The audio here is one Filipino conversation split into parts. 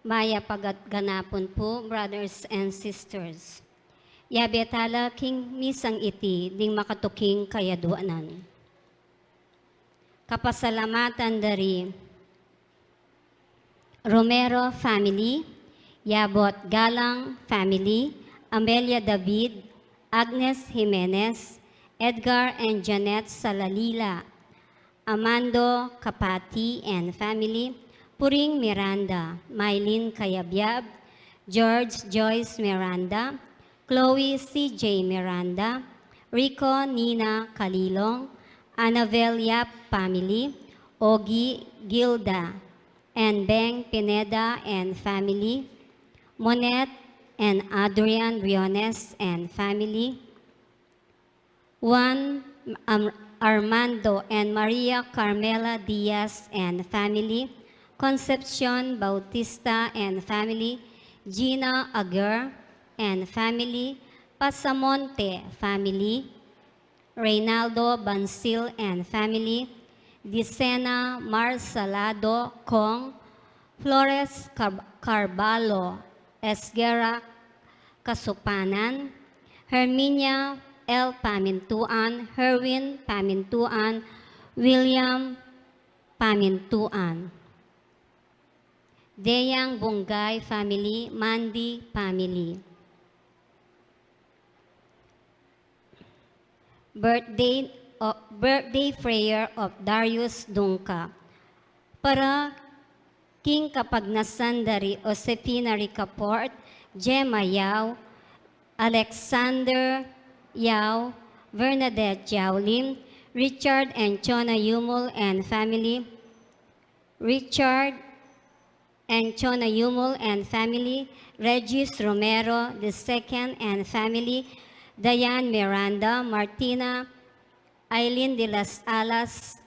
Maya pagatganapon po, brothers and sisters. Yabetala king misang iti ding makatuking kayaduanan. Kapasalamatan dari Romero family, Yabot Galang family, Amelia David, Agnes Jimenez, Edgar and Janet Salalila, Amando Kapati and family, Puring Miranda, Mylene Kayabyab, George Joyce Miranda, Chloe C.J. Miranda, Rico Nina Kalilong, Annabel Yap family, Ogie Gilda, and Beng Pineda and family, Monette and Adrian Briones and family, Juan Armando and Maria Carmela Diaz and family, Concepcion Bautista and family, Gina Aguer and family, Pasamonte family, Reynaldo Bansil and family, Dicena Marsalado Kong, Flores Carballo Esguera Kasupanan, Herminia L. Pamintuan, Herwin Pamintuan, William Pamintuan. Deyang Bungay family, Mandy family. Birthday prayer of Darius Dungka. Para King Kapagnasan dari Josefina Ricaport, Gemma Yao, Alexander Yao, Bernadette Jaulim, Richard and Chona Yumul and family, Richard and Chona Yumul and family, Regis Romero II and family, Diane Miranda, Martina, Eileen de las Alas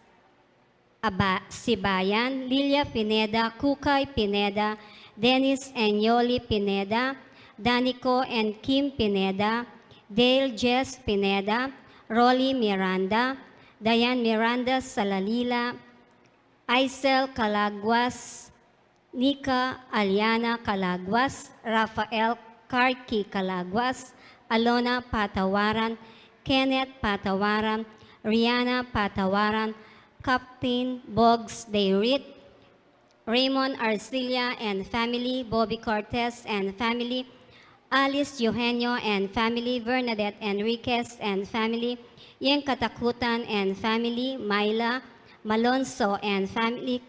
Sibayan, Lilia Pineda, Kukay Pineda, Dennis and Yoli Pineda, Danico and Kim Pineda, Dale Jess Pineda, Rolly Miranda, Diane Miranda Salalila, Aisel Calaguas, Nika Aliana Calaguas, Rafael Karki Calaguas, Alona Patawaran, Kenneth Patawaran, Rihanna Patawaran, Captain Boggs Dayrit, Raymond Arcilia and family, Bobby Cortez and family, Alice Eugenio and family, Bernadette Enriquez and family, Yeng Katakutan and family, Myla Malonzo and family,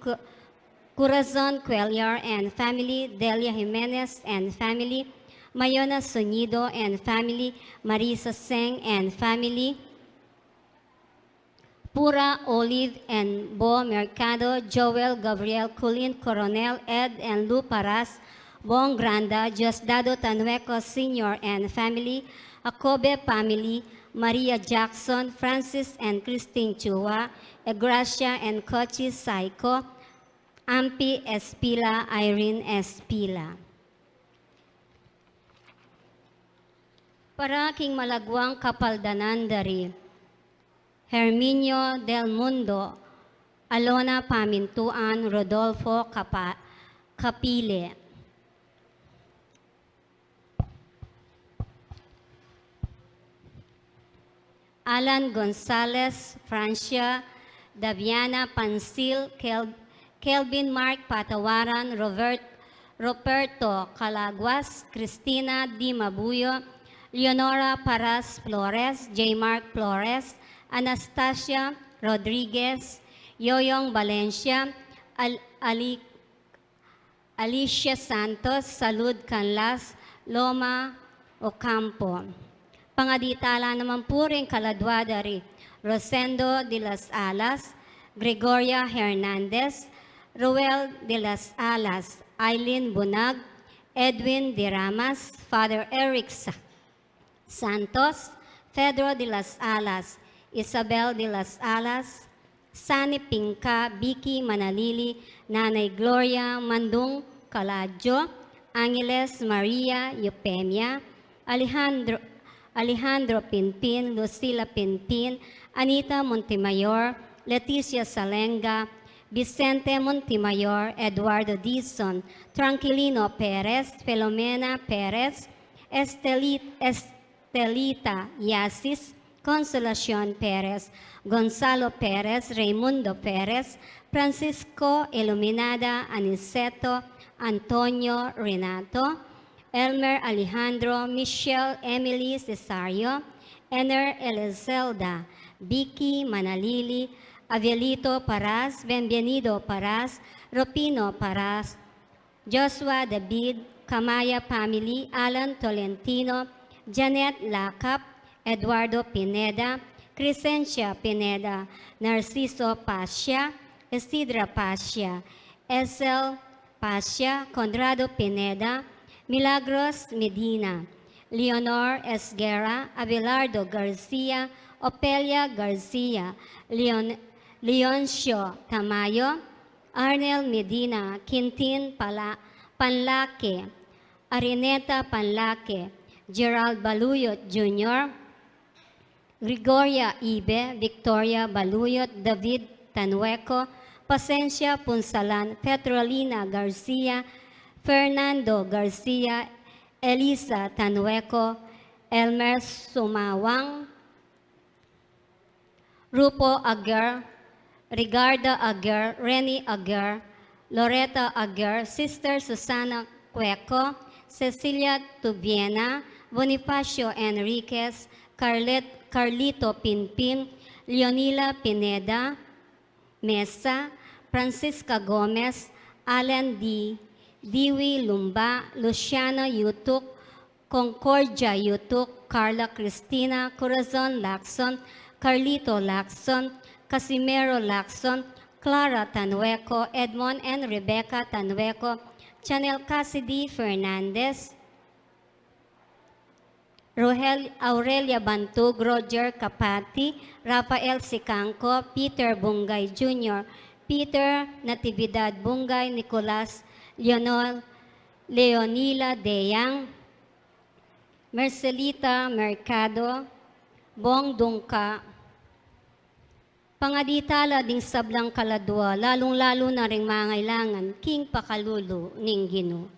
Corazon Cuellar and family, Delia Jimenez and family, Mayona Sonido and family, Marisa Seng and family, Pura Olive and Bo Mercado, Joel Gabriel Culin Coronel, Ed and Lou Paras, Bong Granda, Diosdado Tanueco Sr. and family, Akobe family, Maria Jackson, Francis and Christine Chua, Egracia and Kochi Saiko, Ampi Espila, Irene Espila. Para king malagwang kapaldanan dari Herminio Del Mundo, Alona Pamintuan, Rodolfo Capile. Alan Gonzalez, Francia, Daviana Pansil, Kelvin Mark Patawaran, Roberto Calaguas, Cristina Di Mabuyo, Leonora Paras Flores, J. Mark Flores, Anastasia Rodriguez, Yoyong Valencia, Alicia Santos, Salud Canlas, Loma Ocampo. Pangaditala naman po rin kaladwa dari Rosendo de las Alas, Gregoria Hernandez, Ruel de las Alas, Eileen Bunag, Edwin de Ramas, Father Eric Santos, Pedro de las Alas, Isabel de las Alas, Sani Pinka, Vicky Manalili, Nanay Gloria Mandung Caladjo, Angeles Maria Eupemia, Alejandro Pinpin, Lucila Pinpin, Anita Montemayor, Leticia Salenga, Vicente Montemayor, Eduardo Dizon, Tranquilino Perez, Filomena Perez, Estelita Yasis, Consolacion Perez, Gonzalo Perez, Raimundo Perez, Francisco Iluminada Aniceto, Antonio Renato, Elmer Alejandro, Michelle Emily Cesario, Ener Elizelda, Vicky Manalili, Avielito Paras, Bienvenido Paras, Ropino Paras, Joshua David, Kamaya Family, Alan Tolentino, Janet Lacap, Eduardo Pineda, Crescencia Pineda, Narciso Pasha, Isidra Pasha, Esel Pasha, Conrado Pineda, Milagros Medina, Leonor Esguerra, Abelardo Garcia, Opelia Garcia, Leoncio Tamayo, Arnel Medina, Quintin Panlake, Arineta Panlake, Gerald Baluyot Jr., Gregoria Ibe, Victoria Baluyot, David Tanueco, Pasencia Punsalan, Petrolina Garcia, Fernando Garcia, Elisa Tanueco, Elmer Sumawang, Rupo Aguer, Rigarda Aguer, Reni Aguer, Loretta Aguer, Sister Susana Cueco, Cecilia Tubiena, Bonifacio Enriquez, Carlito Pinpin, Leonila Pineda, Mesa, Francisca Gomez, Alan D. Diwi Lumba, Luciana Yutuk, Concordia Yutuk, Carla Cristina, Corazon Lacson, Carlito Lacson, Casimiro Lacson, Clara Tanueco, Edmond and Rebecca Tanueco, Chanel Cassidy Fernandez, Aurelia Bantug, Roger Capati, Rafael Sicangco, Peter Bungay Jr., Peter Natividad Bungay, Nicolas Leonila Deyang, Marcelita Mercado, Bong Dungka, pangaditala ding sablang kaladwa, lalong-lalo na ring mangailangan, king pakalulu ning Ginoo.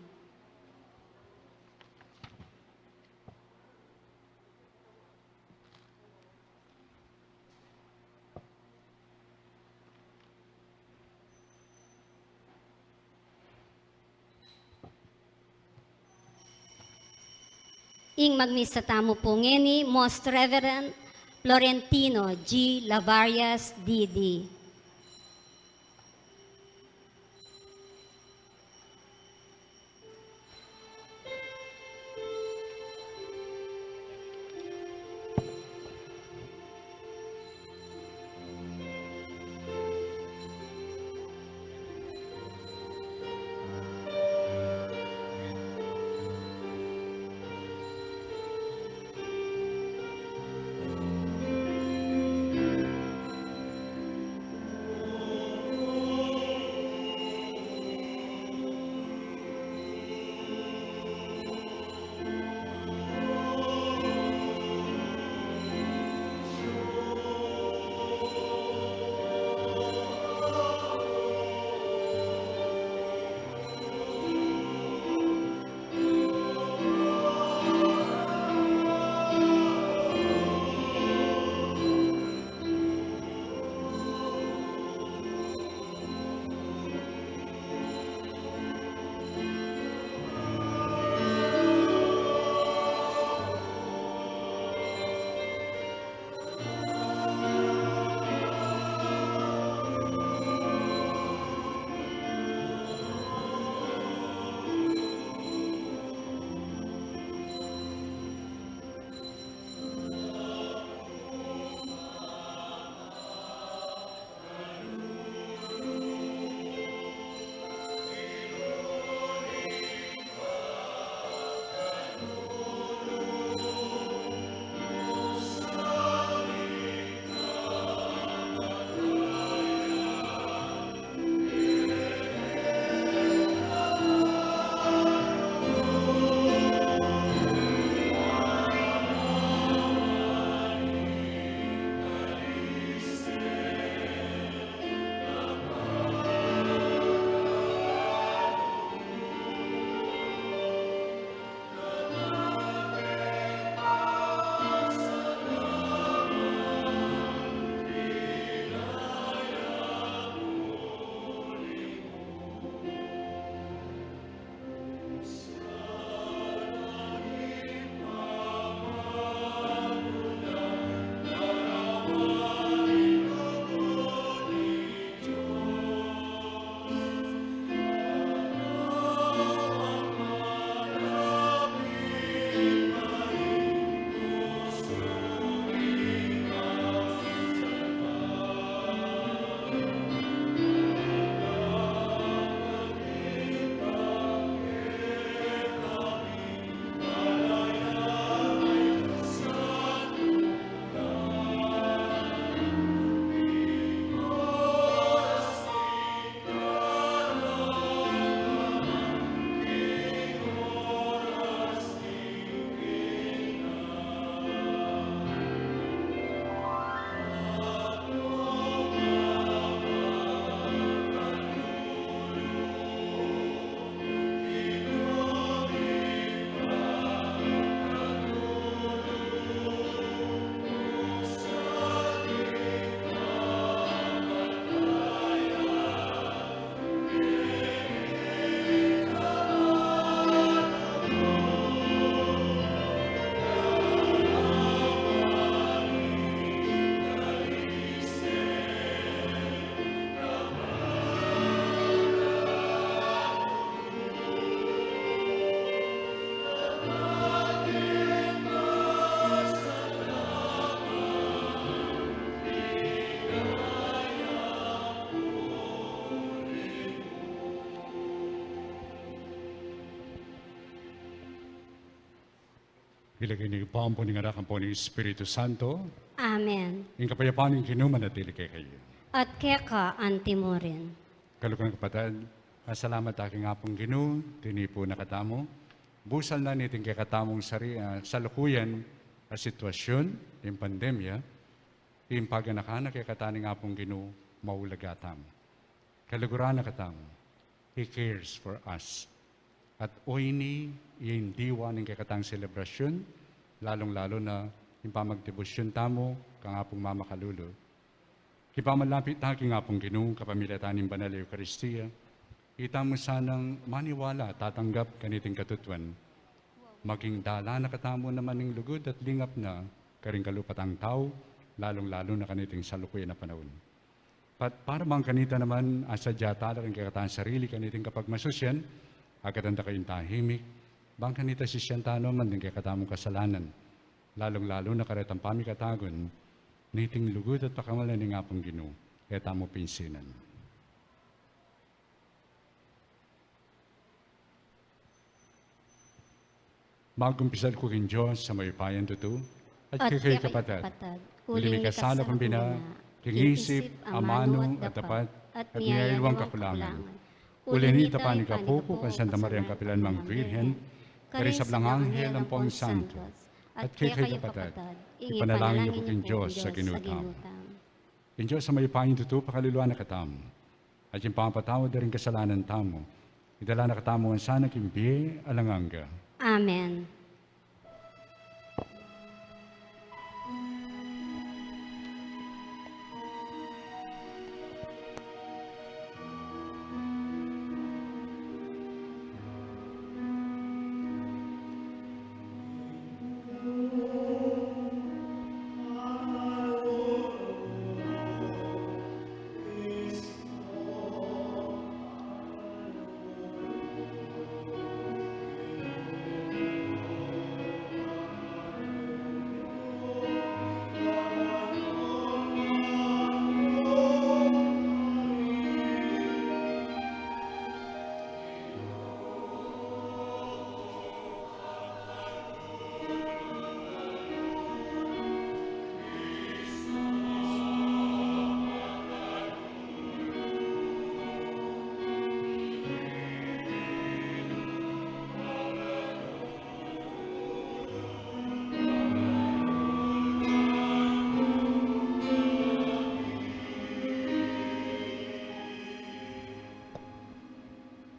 Ing magmisa tamo po ngeni, Most Reverend Florentino G. Lavarias, D.D. Ilagay niyo po ang po ng anak po ng Espiritu Santo, Amen. yung kapayapaan ng kinuman at kay kayo. At keka antimorin. Kalukang kapatid, salamat aking apong Ginoo, tinipo nakatamo. Busal na niting kakatamong salukuyan a sitwasyon, yung pandemya, yung paganakana kay kataning apong Ginoo, maulagatam. Kaluguran nakatamo, He cares for us. At oini, yung diwa ng kakatang selebrasyon, lalong-lalo na yung pamagdebosyon tamo, kang apong mamakalulo. Kipamalapit aking apong Ginoo, kapamilya taning banal na Eucharistia, ita mo sanang maniwala, tatanggap kaniting katutuan. Maging dala na katamo naman ng lugod at lingap na karing kalupatang tao, lalong-lalo na kaniting salukuyan na panahon. Para bang kanita naman, asadya tala rin kakatahan sarili kaniting kapag masusyan, agatanda kayong tahimik, bang kanita sisyantano man din kakatamong kasalanan, lalong-lalo na karetang pamikatagon, niting lugod at pakamalan ng apong Ginoo, kaya mo pinsinan. Magumpisal ko kin Diyos sa may payan tuto, at kay kapatid, uling kasala kong bina, kingisip, amano, at tapat, at niyaywang kakulangan. Ulinita pa ni Kapuko, kan Santa Maria ang Kapilan Mang Virgen, karisablang anghel ang pong santo, at kay kapatid, ipanalangin niyo po kin Diyos sa ginutam. Kin Diyos sa may payan tuto, pakaluluan na katam, at yung pangapatawad na rin kasalanan tamo, idala na katamo ang sana kimbiye alanganga. Amen.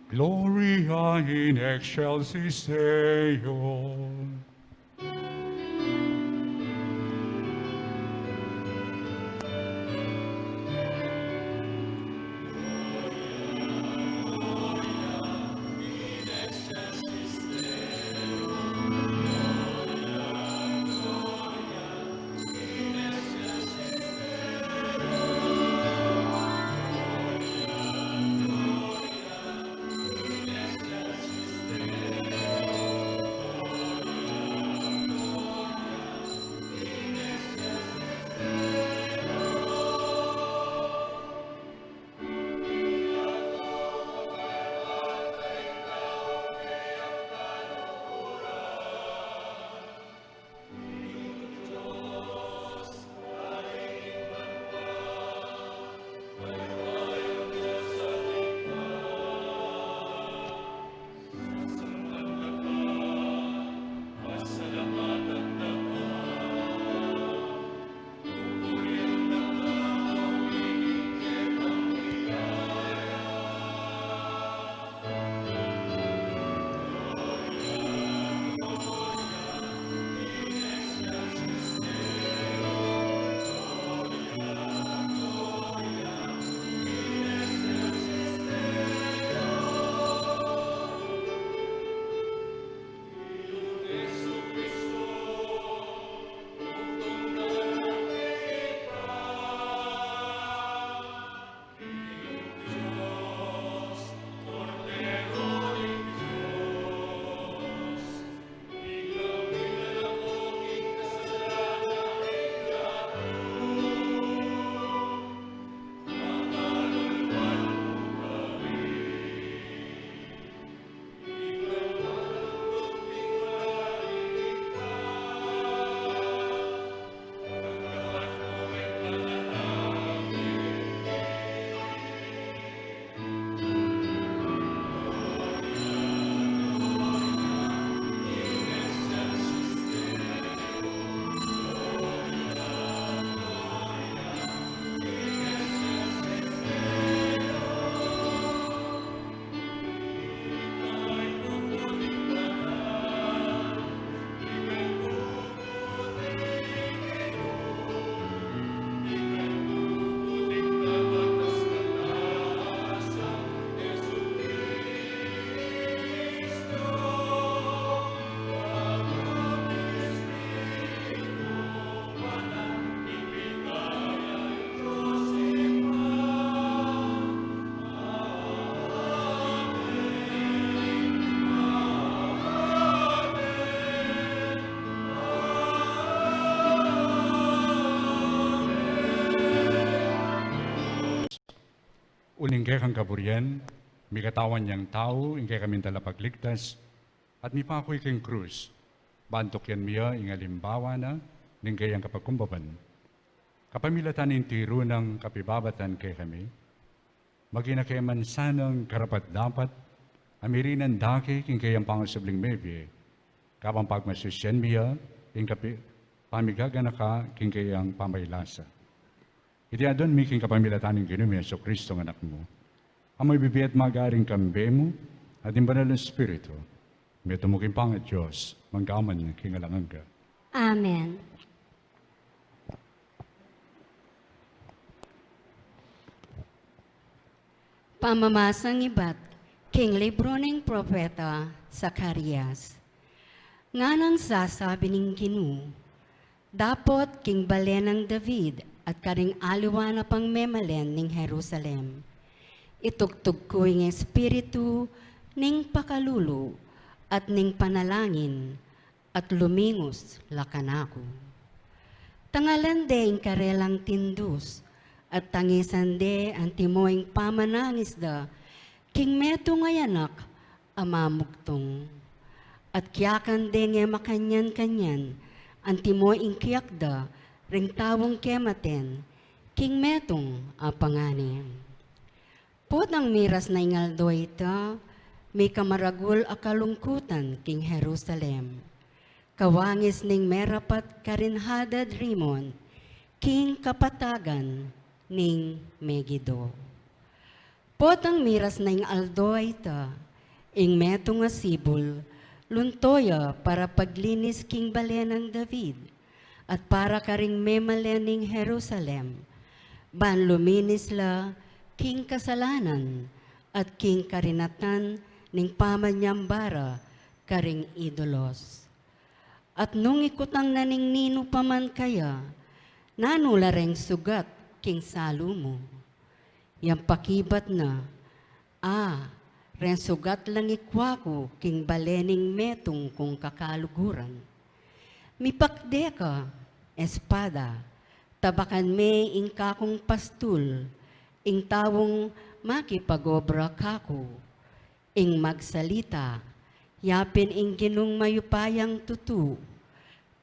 Gloria in excelsis Deo. uling kay kang kaburian, mi katawan niyang tao, ingkay kami talapagligtas, at mi pa ako'y king krus. Bantok yan miya, ingalimbawa na, ning kayang kapagkumbaban. Kapamilatan ng tiro ng kapibabatan kay kami, magina kay man sanang karapat dapat, amirinan daki king kayang pangasubling mebye, kapang pagmasusyan miya, ing pamigagana ka king kayang pamaylasa. Iti adon mi king kapamilatan ng Ginoo so Kristo ng anak mo. Amoy bibiyat magaring kambe mo, at yung banal ng Espiritu, may tumuking pangat Diyos, manggaman king alangan ka. Amen. Pamamasang iba't king libro ng propeta Zacarias. Nga nang sasabi ng Ginoo, dapot king balen ng David at karing aliwan na pang memalen ng Jerusalem. Itugtog ko yung espiritu ning pakalulo at ning panalangin at lumingos lakanako. Tangalan de ing karelang tindus at tangisan de ang timoing pamanangis da king meto ngayanak amamugtong. At kiyakan de nga makanyan-kanyan ang timoing kiyakda ring tawong kematen king metong apangani. Potang miras na ingaldo ita, may kamaragul akalungkutan king Jerusalem. Kawangis ning merapat karinhadad rimon, king kapatagan ning Megido. Potang miras na ing aldo ita, ing meto nga sibol, luntoya para paglinis king balen ng David, at para karing memalen ning Jerusalem, ban luminis la king kasalanan, at king karinatan ning pamanyambara karing idolos. At nung ikutang naning nino paman kaya, nanula reng sugat king Salomo. Yang pakibat na, ren sugat lang ikwako king balening metong kung kakaluguran. Mipakde ka, espada, tabakan me ing kakong pastul, ing tawong makipagobra kako, ing magsalita, yapin ing ginung mayupayang tutu,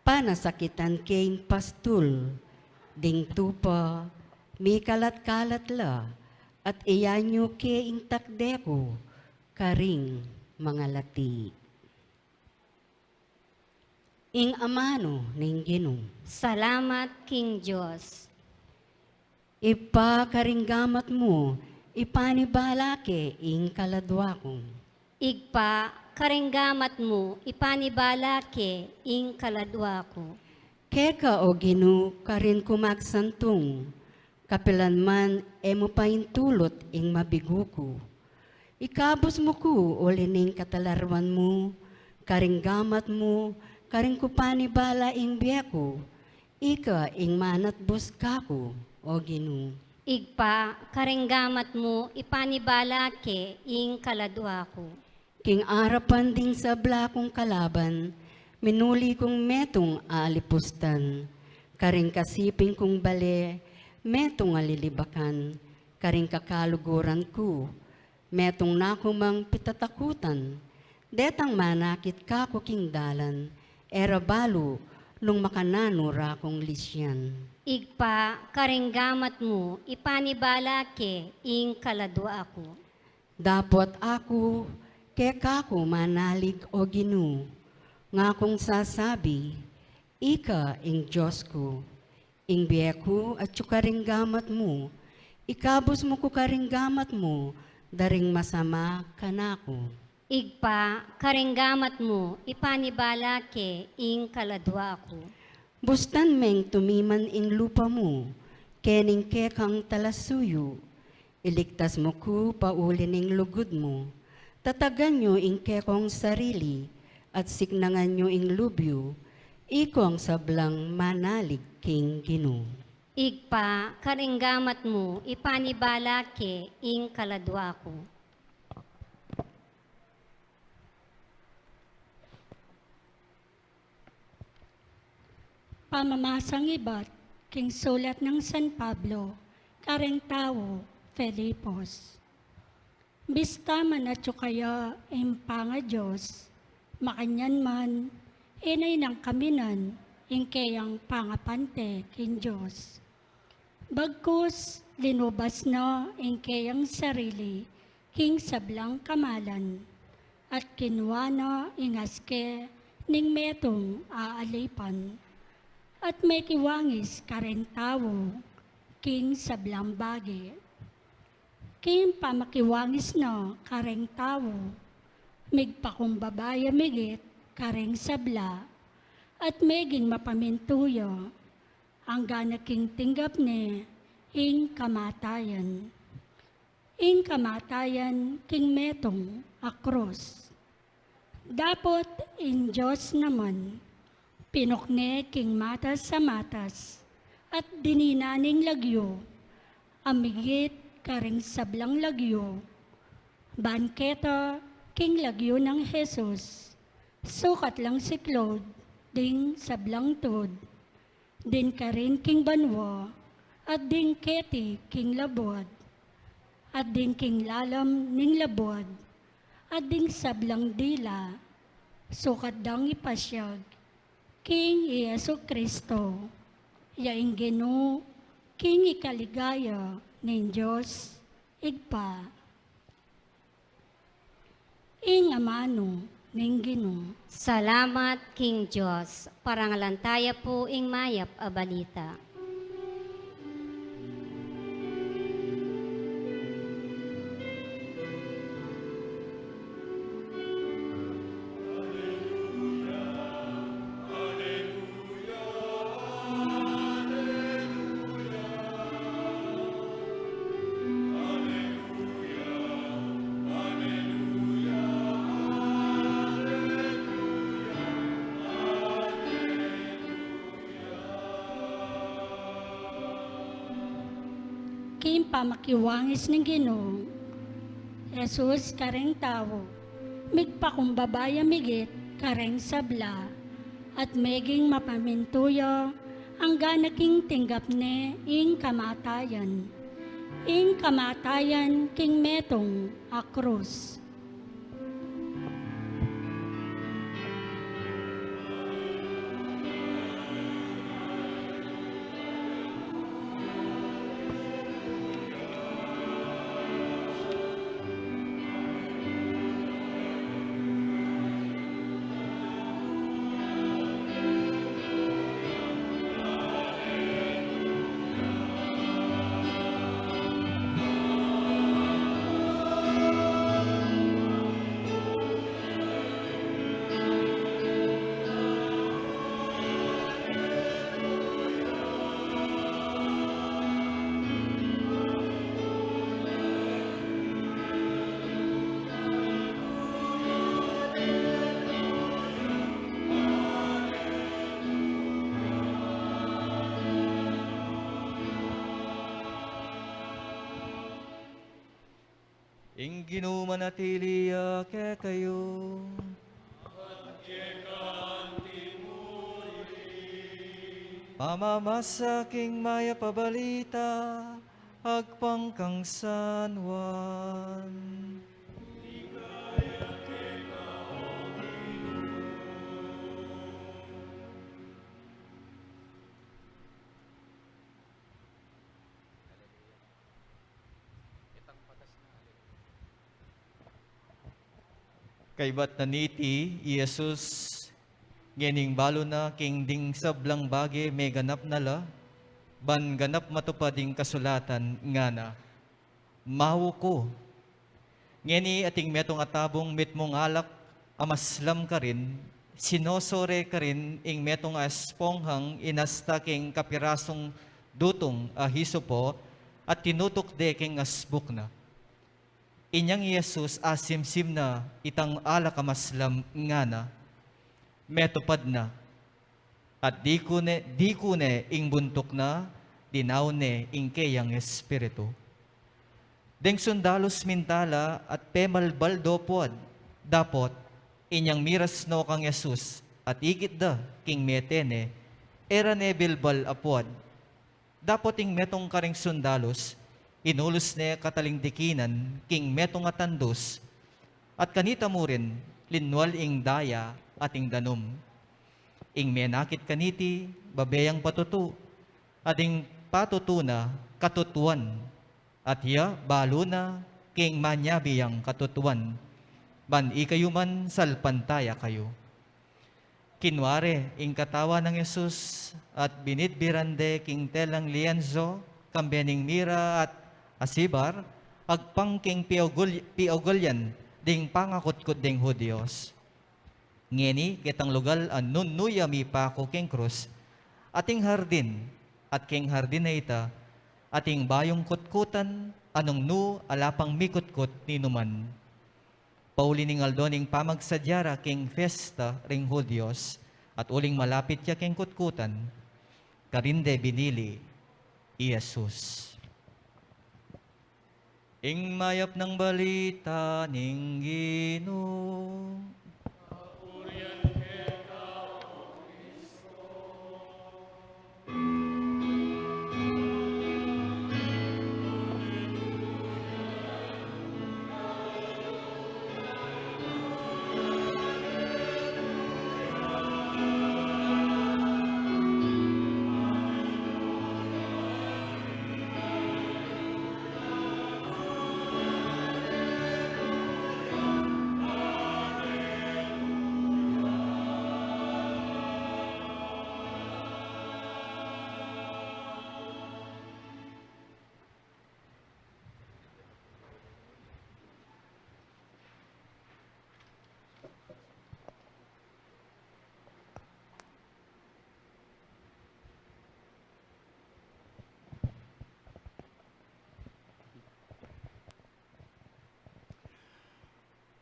panasakitan king pastul, ding tupa, mi kalat-kalat la, at iyanyo ke ing takdeko, karing mga lati. Ing amano ning ginung, Salamat, King Diyos. ipakaringgamat mo, ipanibalake ing kaladwa kong. Igpa, karinggamat mo, ipanibalake, ing kaladwa ko. Keka o ginu karin kumagsantong, kapilan man emo paintulot ing mabiguko. Ikabos mo ko o lining katalarwan mo, karinggamat mo, karing kupanibala ing biyako, ika ing manat buskako o ginu. Igpa, karinggamat mo, ipanibalake, ing kaladwa ko. King arapan ding sa blakong kalaban, minuli kong metong alipustan, karing kasiping kong bale, metong alilibakan, karing kakaluguran ko, metong nakumang pitatakutan, detang manakit kako king dalan, era balo, nung makanano rakong lisyan. Igpa, karinggamat mo, ipanibalake, ing kaladwa ko. Dapot ako, kekako manalig o ginu, nga kong sasabi, ika ing Diyos ko, ing biyeko at karinggamat mo, ikabos mo ko karinggamat mo, daring masama kanako. Igpa, karinggamat mo, ipanibalake, ing kaladwa ko. Bustan meng tumiman ing lupa mo, kening kekang talasuyo, iligtas mo ko paulin ing lugod mo, tatagan nyo ing kekong sarili, at siknangan nyo ing lubyo, ikong sablang manalig king Ginoo. Igpa, karinggamat mo, ipanibalake, ing kaladwa ko. Pamamasang iba't king sulat ng San Pablo, kareng tao, Filipos. Bista manatyo kaya impa nga Diyos, makanyan man, inay ng kaminan, ingkayang pangapante kin Diyos. Bagkus, linubas na ingkayang sarili, king sablang kamalan, at kinwa na ingaske, ning metong aalipan, at may kiwangis karentawo, king sablang bagi. King pamakiwangis na kareng tawo, migpakumbabaya migit kareng sabla, at meging mapamintuyo, ang gana king tinggap ni ing kamatayan. Ing kamatayan king metong akros. Dapot in Diyos naman, pinokne king matas sa matas, at dininaning lagyo, amigit karing sablang lagyo, banketa king lagyo ng Jesus, sukat lang si Claude, ding sablang tod, din karin king banwa, at din keti king labod, at din king lalam ning labod, at din sablang dila, sukat dang ipasyag, king Yesu Kristo, yaing Gino, king ikaligaya, ning Diyos, igpa. Ing amano, ning Ginoo. Salamat, King Diyos. Parangalantaya po ing mayap a balita. King pamakiwangis ng Ginoo, Jesus kareng tawo, migpakumbabaya migit kareng sabla, at meging mapamintuyo, ang ganaking tinggap ne ing kamatayan. Ing kamatayan king metong akros. Ing Ginoo manatili ke kayo. Pamamasaking maya pabalita, agpang kang sanwan. Kay bat naniti, Jesus, ngening balo na king ding sablang bage may ganap nala, ban ganap matupading kasulatan nga na, mawo ko. Ngeni ating metong atabong mitmong alak, amaslam ka rin, sinosore ka rin ing metong asponghang inasta king kapirasong dutong ahiso po, at tinutok de king asbuk na. Inyang Jesus asimsim na itang ala kamaslam nga na, metupad na, at di ko ne ing buntok na, dinaw ne ing kayang espiritu. Deng sundalos mintala at pemalbaldo pod, dapot inyang miras no kang Jesus, at igit da king metene, era ne bilbal apod. Dapot ing metong karing sundalos, inulos ne katalingdikinan, king meto nga tandos, at kanita mo rin, linwal ing daya ating danom. Ing menakit kaniti, babeyang patutu, ading patutuna, katutuan, at hiya, balo na, king manyabiyang katutuan, ban ikayo man salpantaya kayo. Kinware, ing katawa ng Yesus, at binitbirande king telang lienzo, kambening mira at asibar, agpang king piogulyan, ding pangakutkot ding Hudios. Ngeni, kitang lugal anun nuya mi pa ko king krus, ating hardin, at king hardin na ita, ating bayong kutkutan, anong nu alapang mikutkot ni numan. Pauli ning aldoning pamagsadyara king festa ring Hudios, at uling malapit ya king kutkutan, karinde binili, Iesus. Ing mayap ng balita ning Ginoo.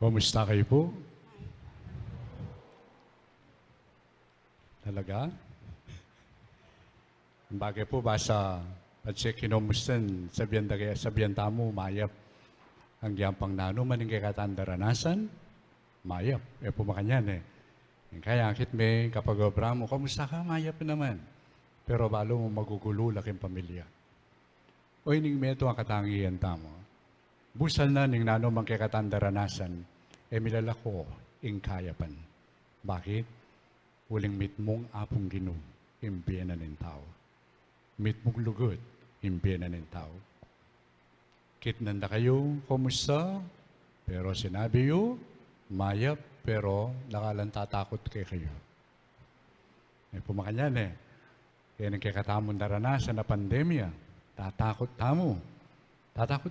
Kumusta kayo po? Talaga? Bagay po ba sa at siya kinumusten sabihan tamo mayap ang giyampang nano maning kay katandaranasan mayap po makanyan kaya akit me kapag obra mo kumusta ka mayap naman pero balo mo magugulo laking pamilya o ining meto ang katangian tamo busal na ning nano man kay katandaranasan milalako ing kayapan bakit uling mitmong apong Ginoo impiyanan ng tao mitmong lugod impiyanan ng tao kitnanda kayo kumusta pero sinabi yo mayap pero nakalang tatakot kayo pumakanyan kaya nagkakatamon naranasan na pandemya tatakot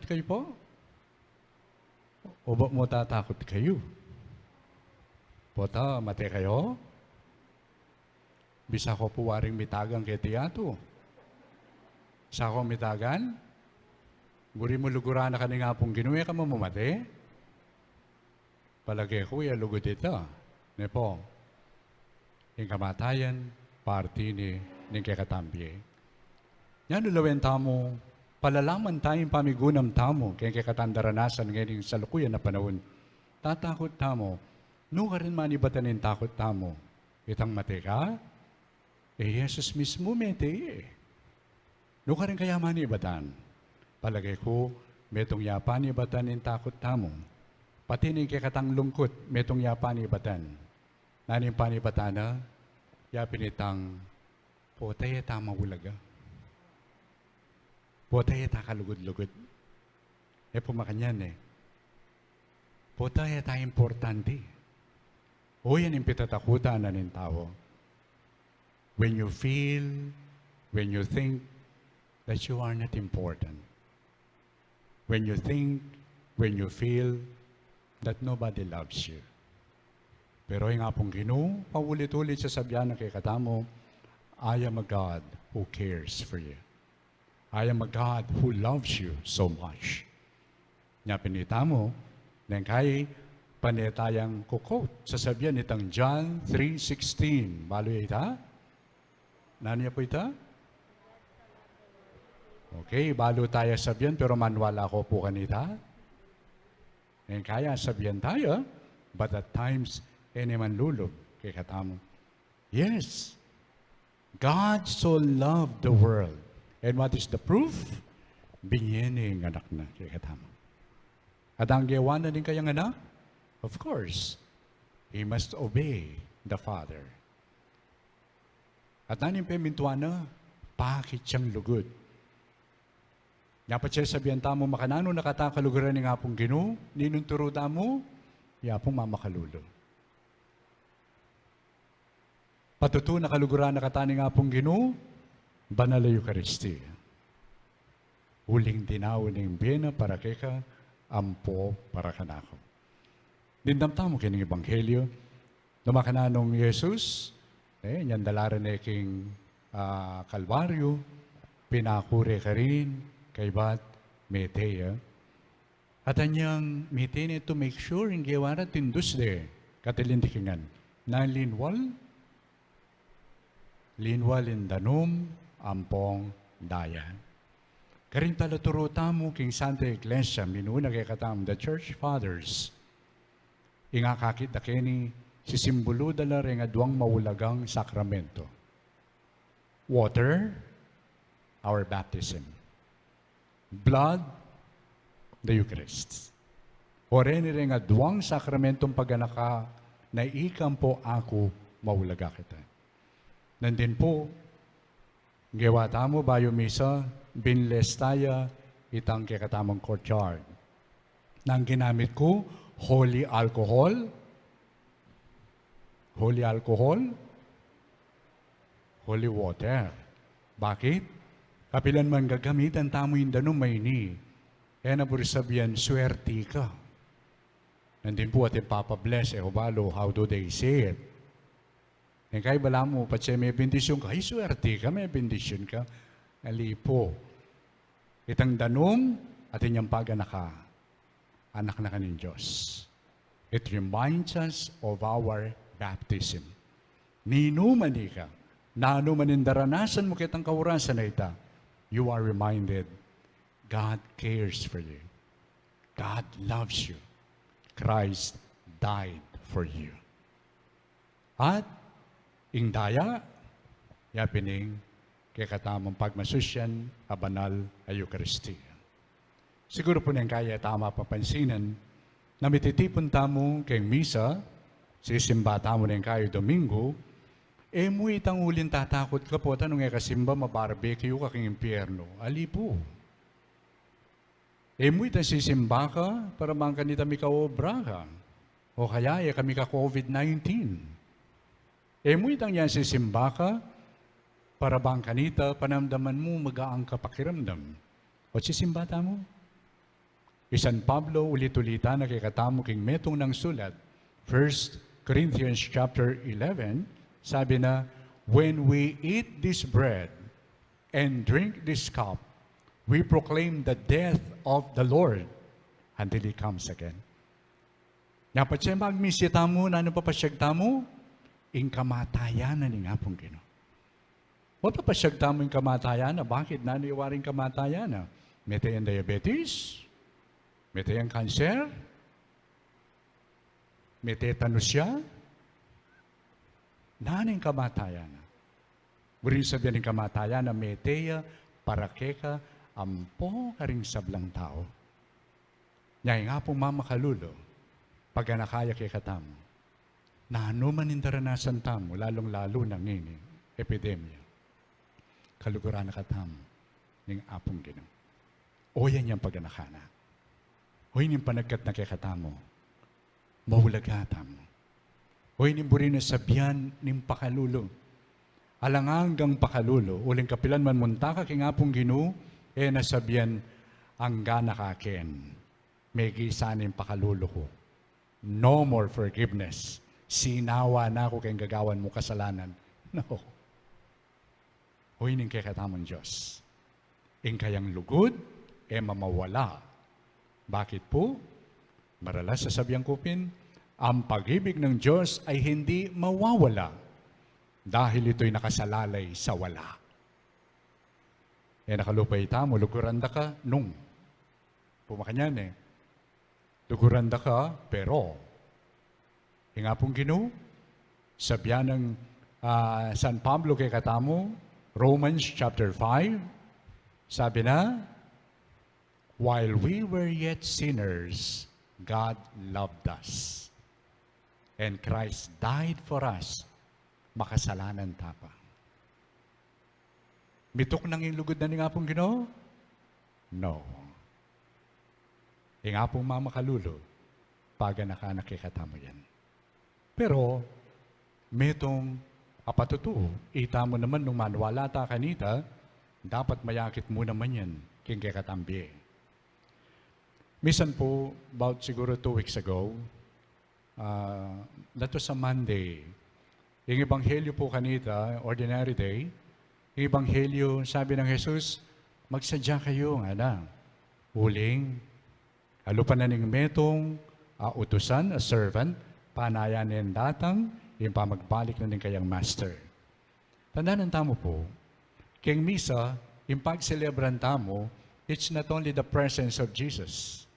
kayo po o ba mo tatakot kayo? Pota, mate kayo? Bisa ko po waring mitagang kay tiyato. Sa ko mitagan? Guri mo luguran na ka nga pong ginuwi ka mo mamate? Palagay ko, lugod ito. Ne po, yung kamatayan, party ni kakatambiye. Yan ulawin tamo, palalaman tayong pamigunam tamo, kaya katandaranasan ngayon sa lukuyan na panahon. Tatakot tamo, no ka rin manibatanin takot tamo. Itang mate ka? Jesus mismo mete no ka rin kaya manibatan. Palagay ko, metong yapan ibatanin takot tamo. Pati ni kikatang lungkot, metong yapan ibatan. Naning panibatana, yapin itang, potay tama ulaga. Potay takalugod-lugod. Pumakanyan Potay ta importante. O yan yung pitatakutan na ng tao. When you feel, when you think that you are not important. When you think, when you feel that nobody loves you. Pero yung nga pong Ginoo, paulit-ulit sa sabyan na kay katamo, I am a God who cares for you. I am a God who loves you so much. Nya pinita mo, nang kay panetayang kukot. Sasabihan itang John 3:16. Balo ita? Nano niya po ita? Okay, balo tayo sabihan, pero manwala ko po kanita. Nang kaya sabihan tayo, but at times, any man lulog kay katamo. Yes, God so loved the world. And what is the proof? binyene ng anak na kay katamo. At ang gawa na din kayang anak, of course, he must obey the Father. At nanin pemintuan na, bakit siyang lugod? Dapat siya sabihan tamo, makanano nakatakaluguran ng apong Ginoo, ninunturo mo, yapong mamakalulo. Patuto na kaluguran na kataning apong Ginoo, banal na Eucharistia. Huling dinaw ng biyena para keka, ampo para kanako. Dindamtamo kining Ebanghelyo, namakananong Jesus, nyan dalaran na king Kalbaryo, pinakure ka rin, kay bat meteya. At anyang meteya to make sure yung gawaran tindus de, katilindikingan, na linwal in danum, ampong dayan. Karing talaturo tamo king Santa Iglesia, minuna kay katam, the Church Fathers, inga kakit na kini, sisimbolo dala rin nga duwang maulagang sakramento. Water, our baptism. Blood, the Eucharist. O rin nga duwang sakramentong pagganaka, na ikam po ako maulaga kita. Nandin po, gawa tamo bayo misa, binles taya itang kakatamang courtyard. Nang ginamit ko, holy alcohol, holy water. Bakit? Kapilan man gagamitan tamo yung danong may ni. Kaya na po sabihan, swerte ka. Nandin po ating papabless, balo, how do they say it? Kaya bala mo, patse may bendisyon ka, swerte ka, may bendisyon ka. Alipo. Itang danom at inyang paganaka, anak na kanin Diyos. It reminds us of our baptism. Ninuman ka, nanumanin daranasan mo kitang kawurasan na ita, you are reminded, God cares for you. God loves you. Christ died for you. At, ingdaya, yapining, kaya katamang pagmasusyan, abanal ay Eucharistia. Siguro po niyang kaya tama papansinan na mititipon tamo kay misa, sisimba tamo niyang kayo Domingo, mo itang ulin tatakot ka po, tanong kasimba, mabarbecue ka king impyerno. Ali po. Mo itang sisimba ka, para bang kanita mi kaobra ka. O kaya kami ka COVID-19. Mo itang yan sisimba ka, para bang kanita, panamdaman mo, magaang kapakiramdam. O sisimbata mo? San Pablo, ulit-ulita na kikatamo king metong ng sulat, 1 Corinthians chapter 11, sabi na, when we eat this bread and drink this cup, we proclaim the death of the Lord until He comes again. Dapat siya magmisita mo, na ano papasyagta mo? Ing kamatayan na ni nga pong Ginoo. Wala pa siyagta mo yung kamatayan na bakit naniwaring kamatayan na? May tayong diabetes, may tayong cancer, may tetanus siya, naning kamatayan na. Burin sabihin ng kamatayan na may teya para keka ampo karing sablang tao. Nyay nga pong mamakalulo, pag nakaya keka tamo, na anuman indaranasan tamo, lalong-lalo na ngini, epidemya. Kaluguran na katam ng apong Ginoo. O yan yung paganakana. O yan yung panagkat na kikatamo. Mahulagatam. O yan yung burin na sabihan ng pakalulo. Alangang pakalulo. Uling kapilan man munta ka king apong Ginoo, nasabihan ang gana kaken. May gisanin pakalulo ko. No more forgiveness. Sinawa na ako kayong gagawan mo kasalanan. No. Hoy ning kay katamang Diyos. Ing kayang lugod, mamawala. Bakit po? Maralas sa sabyang kupin, ang pag-ibig ng Diyos ay hindi mawawala dahil ito'y nakasalalay sa wala. Nakalupay tamo, luguranda ka, nung. Pumakanyan Luguranda ka, pero. Nga pong Ginoo, sabyan ng San Pablo kay katamo, Romans chapter 5, sabi na, while we were yet sinners, God loved us. And Christ died for us, makasalanan tapa. Mitok nang ilugod na ni nga pong Ginoo? No. Nga pong mamakalulo, paga nakikatamo yan. Pero, metong apatutuo, ita mo naman nung manwala ta kanita, dapat mayakit mo naman yan, king kakatambi. Misan po, about siguro 2 weeks ago, that was a Monday. Yung ebanghelyo po kanita, ordinary day, yung ebanghelyo, sabi ng Jesus, magsadya kayo, uling, alupan na ning metong, utusan, a servant, panayanin datang, yung pamagbalik na ning kayang master. Tandaan tamo po, keng misa, yung pag-celebran tamo, it's not only the presence of Jesus.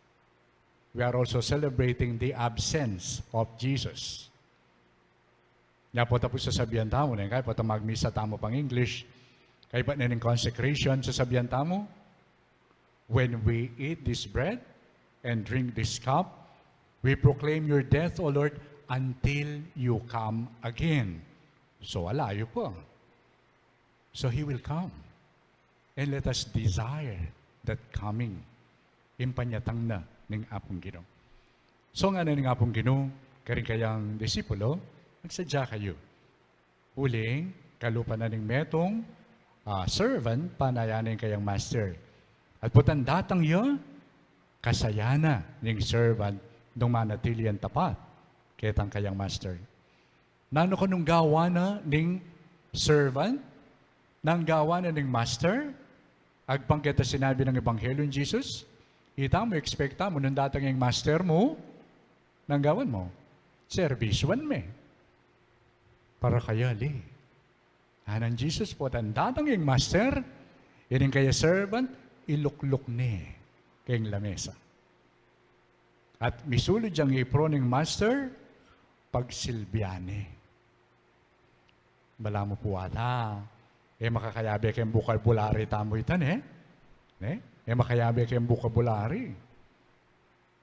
We are also celebrating the absence of Jesus. Nga po tapos sasabihan tamo, kaya po magmisa tamo pang English, kaya pa na ng consecration, sasabihan tamo, when we eat this bread and drink this cup, we proclaim your death, O Lord, until you come again. So, alayo po. So, He will come. And let us desire that coming. Impanyatang na ng apong Ginoo. So, nga na ng apong Ginoo, karing kayang disipulo, magsadya kayo. Uling, kalupa na ng metong, servant, panayanin kayang master. At putan datang yun, kasayana ng servant nung manatili ang tapat, ketang kayang master. Nano ko nung gawa na ng servant, nang gawa na ng master, agpang kita sinabi ng Ebanghelyo ng Jesus, ita mo, expecta mo, nung datang yung master mo, nang gawan mo, serviswan me. Para kaya, Hanan Jesus po, datang yung master, yun kaya servant, ilukluk ni kayong lamesa. At misulod diyang ipro ng master, pagsilbiyane. Bala mo po makakayabi kayong bukabulari tamo itan makayabi kayong bukabulari.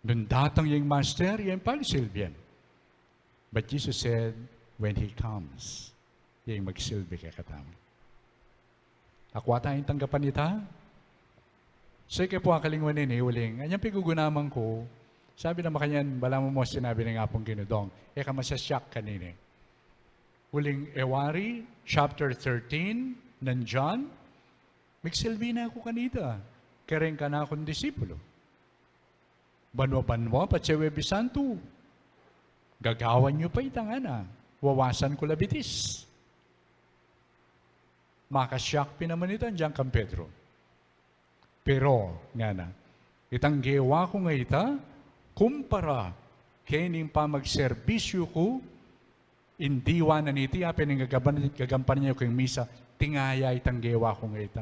Nung datang yung master, yung pagsilbiyan. But Jesus said, when He comes, yung magsilbi kay katamo. Akwa tayong tanggapan ita? So, ikaw po ang kalingwanin uling. Anyang pigugunaman ko, sabi na makanyan, bala mo sinabi ng apong Ginudong, masasyak kanina. Uling Ewari, chapter 13, ng John, magsilbi na ako kanita. Kering ka na akong disipulo. Banwa-banwa, patsewe bisanto. Gagawan nyo pa itangana. Wawasan ko labitis. Makasyak pinaman ito dyan kang Pedro. Pero, itang gewa ko nga ita, kumpara kening pamagserbisyo ko, indiwa na niti, apin ang gagampan niyo kong misa, tingaya itang gewa ko nga ita.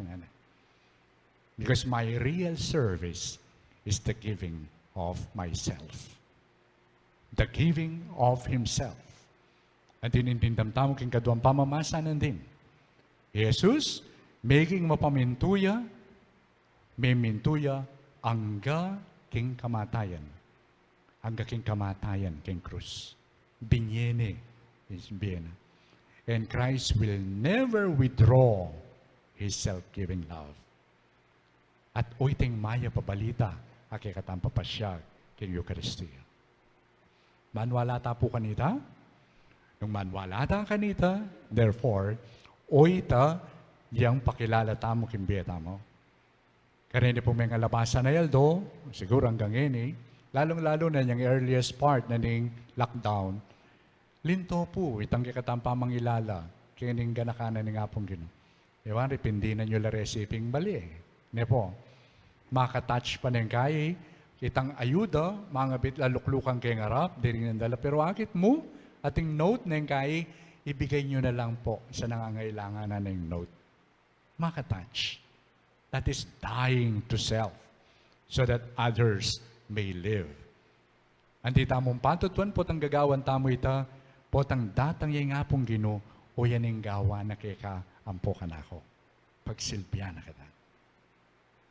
Because my real service is the giving of myself. The giving of Himself. At tinintindam tamo king kaduang pamamasa din. Jesus, making mapamintuya, may mintuya, angga king kamatayan. Angga king kamatayan king krus. Binyene is biyena. And Christ will never withdraw His self-giving love. At oiting maya pabalita, akikatang papasyag king Eucharistia. Manwala ta po kanita? Nung manwala ta kanita, therefore, oita, yang pakilala tamo kimbiyeta mo. Karene po may ngalabasan na yaldo, siguro hanggang ini, lalong-lalo na yung earliest part na ning lockdown, linto po, itang kikatang pamangilala, kining ganakanan ni nga pong Ginoo. Ewan, ripindinan nyo la resiping bali. Ne po, makatouch pa ng kay, itang ayuda, mga bit laluklukang kay ngarap, diri ng dala, pero akit mo, ating note ng kay, ibigay nyo na lang po sa nangangailangan na ng note. Makatouch. That is dying to self so that others may live. Andi tamong patutuan po tang gagawan tamo ita, po tang datang yung nga pong Ginoo, o yan yung gawa na kaya ampo ka na ako. Pagsilbihan na kita.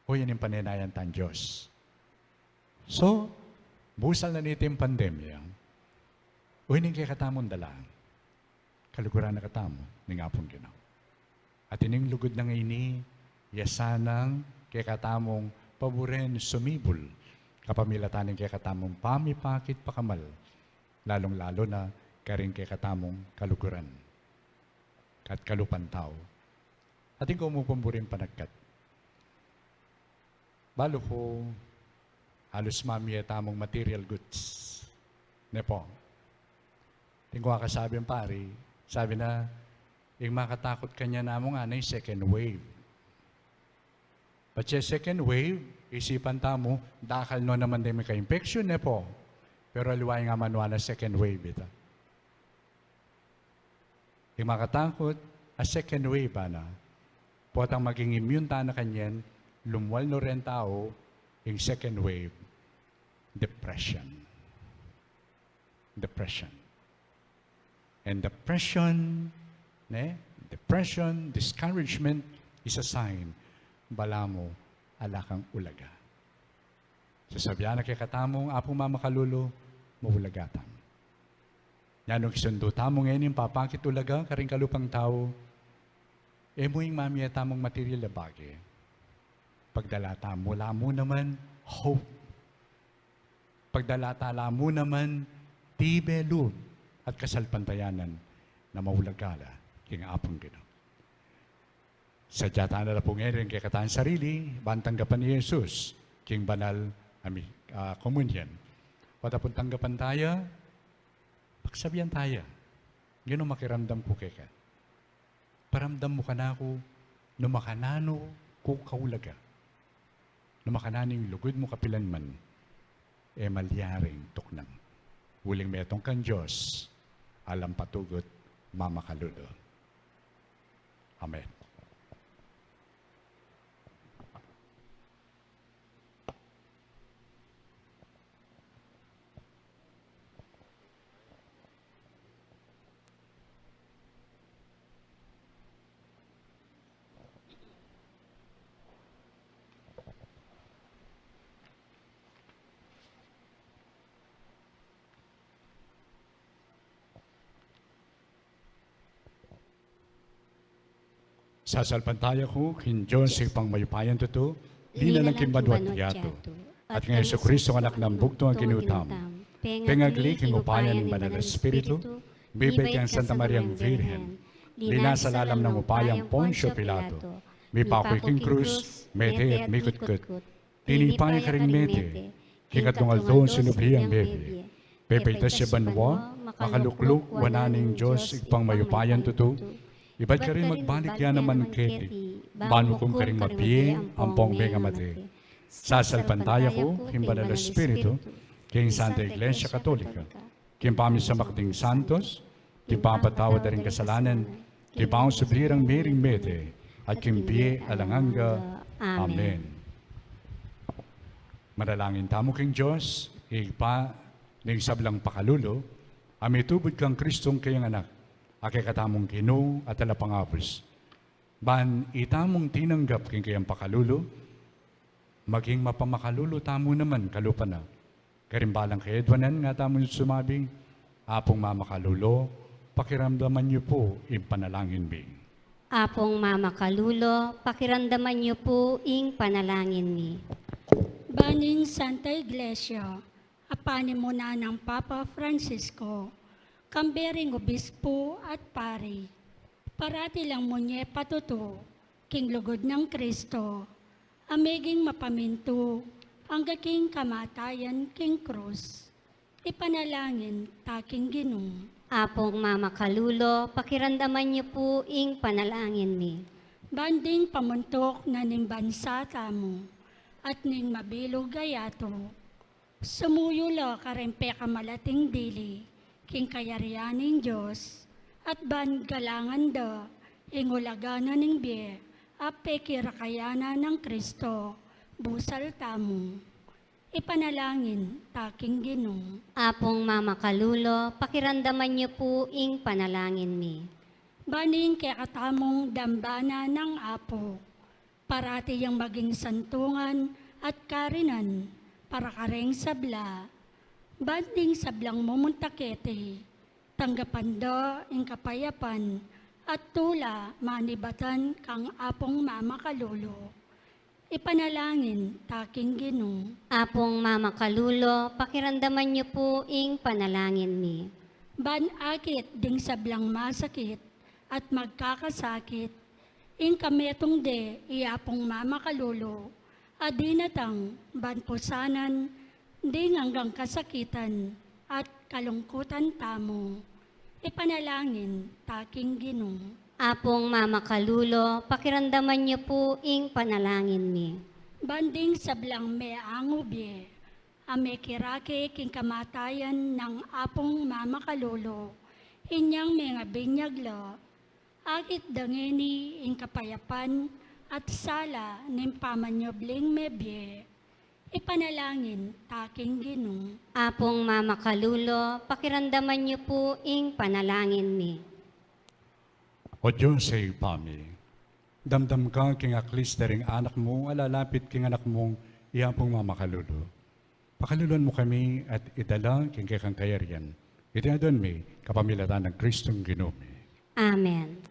O yan yung paninayan tan Diyos. So, busal na nito yung pandemya. Uhining kay katamon dalaan. Kaluguran na katamo, ni nga pong Ginoo. At ining lugod na ini, yasanang kay katamong paboren sumibol, kapamilatanin kay katamong pamipakit pakamal, lalong-lalo na karing kay katamong kaluguran at kalupantaw. Ating kumupamburin panagkat. Balo ko, halos mamiya tamong material goods. Ne po. Tingko kasabi ang pari, sabi na, yung makatakot kanya namong anay second wave. But yung second wave, isipan tamo, dakal no naman din may ka-infection ne po. Pero aliway nga manuwa na second wave ito. Yung makatakot, a second wave na, potang maging immune ta na kanyan, lumwal no rin tao, yung second wave, depression. Depression. And depression, discouragement is a sign, bala mo, ala kang ulaga. Sasabihan na kay katamong, apong mamakalulo, maulagatan. Yan ang kisundo tamong ngayon yung papakit ulaga, karing kalupang tao, mo yung mamiya tamong material na bagay. Pagdalata mo, mo naman, hope. Pagdalata mo naman, tibelud at kasalpantayanan na maulagala king apong Ginoo. Sadya tayo na po ngayon kay kataan sarili, bantanggapan ni Jesus, king banal komunyan. Patapon tanggapan tayo, pagsabihan tayo, yun ang makiramdam ko kay ka. Paramdam mo ka na ako, numakanano ko kaulaga. Numakananing lugod mo kapilan man, malyaring tuknang. Huling metong kan Diyos, alam patugot, mamakalulo. Amen. Sasalpantaya ko, kin Diyos pang mayupayan to, di na lang kimbanwat yato. At ngayon sa Kristo anak ng bugto ang kinutam. Pengagli kinupayan ng Banal Espiritu, bibay kang Santa Mariang Virgen, lina sa lalam ng upayang Poncio Pilato, may pakoy king krus, mete at mikut-kut, tinipay ka ring mete, kingat nung aldoon sinubriyang bebe, pepeitas siya banwa, makalukluk, wananing Diyos ipang mayupayan to, ibad ka rin magbalik yan naman keti. Bano kong ka rin mapiye, ang pongbe nga mati. Sasalpantaya ko, himbanal Espiritu, king Santa Iglesia Katolika, king pami sa makding santos, king papatawad na rin kasalanan, king paong sublirang mering mete, at king biye alanganga. Amen. Manalangin tamo king Diyos, igpa, ning sablang pakalulo, amitubod kang Kristong kayang anak, akay katamong Ginoo at alapangapos. Ban itamong tinanggap king kayang pakalulo, maging mapamakalulo tamo naman kalupa na. Karimbalang kay Edwanan nga tamong sumabing, apong mamakalulo, pakiramdaman niyo po yung panalangin bing. Apong mamakalulo, pakiramdaman niyo po ing panalangin mi. Baning Santa Iglesia, apanin mo na ng Papa Francisco, kambering obispo at pari, parati lang mo niya patuto, king lugod ng Kristo, amiging mapaminto, ang gaking kamatayan king krus, ipanalangin taking Ginoo. Apong mamakalulo, pakiramdaman niyo po ing panalangin mi. Banding pamuntok na ning bansa tamo, at ning mabilog gayato, sumuyulo karempe kamalating dili, king kayarianing Diyos, at ban galangan da, ingulagana ning biye, ape kirakayana ng Kristo, busal tamo. Ipanalangin, taking Ginoo. Apong mamakalulo, pakiramdaman niyo po ing panalangin mi. Baning kaya katamong dambana ng Apo, parati yang maging santungan at karinan, para kareng sabla, banding sablang mumuntakete, tanggapan do ing kapayapan, at tula manibatan kang apong mama kalulo. Ipanalangin taking Ginoo. Apong Mama Kalulo, pakiramdaman niyo po ing panalangin mi. Ban akit ding sablang masakit at magkakasakit, ing kametong de iapong mama kalulo, adinatang ban pusanan, ding hanggang kasakitan at kalungkutan tamo. Ipanalangin taking Ginoo. Apong Mama Kalulo, pakiramdaman niyo po ing panalangin mi. Banding sablang me angubye, ame kirake king kamatayan ng apong mama kalulo, inyang mga binyaglo, akit dangeni ing kapayapan at sala ning pamanyobling mebye, ipanalangin taking Ginoo. Apong Mama Kalulo, pakiramdaman niyo po ing panalangin mi. O Diyos sa ipami, damdam ka king aklistering anak mo, alalapit king anak mong iyapong mamakalulo. Pakaluluan mo kami at idala king kang kayarian. Itiadon mi, kapamilatan ng Kristong Ginoo. Amen.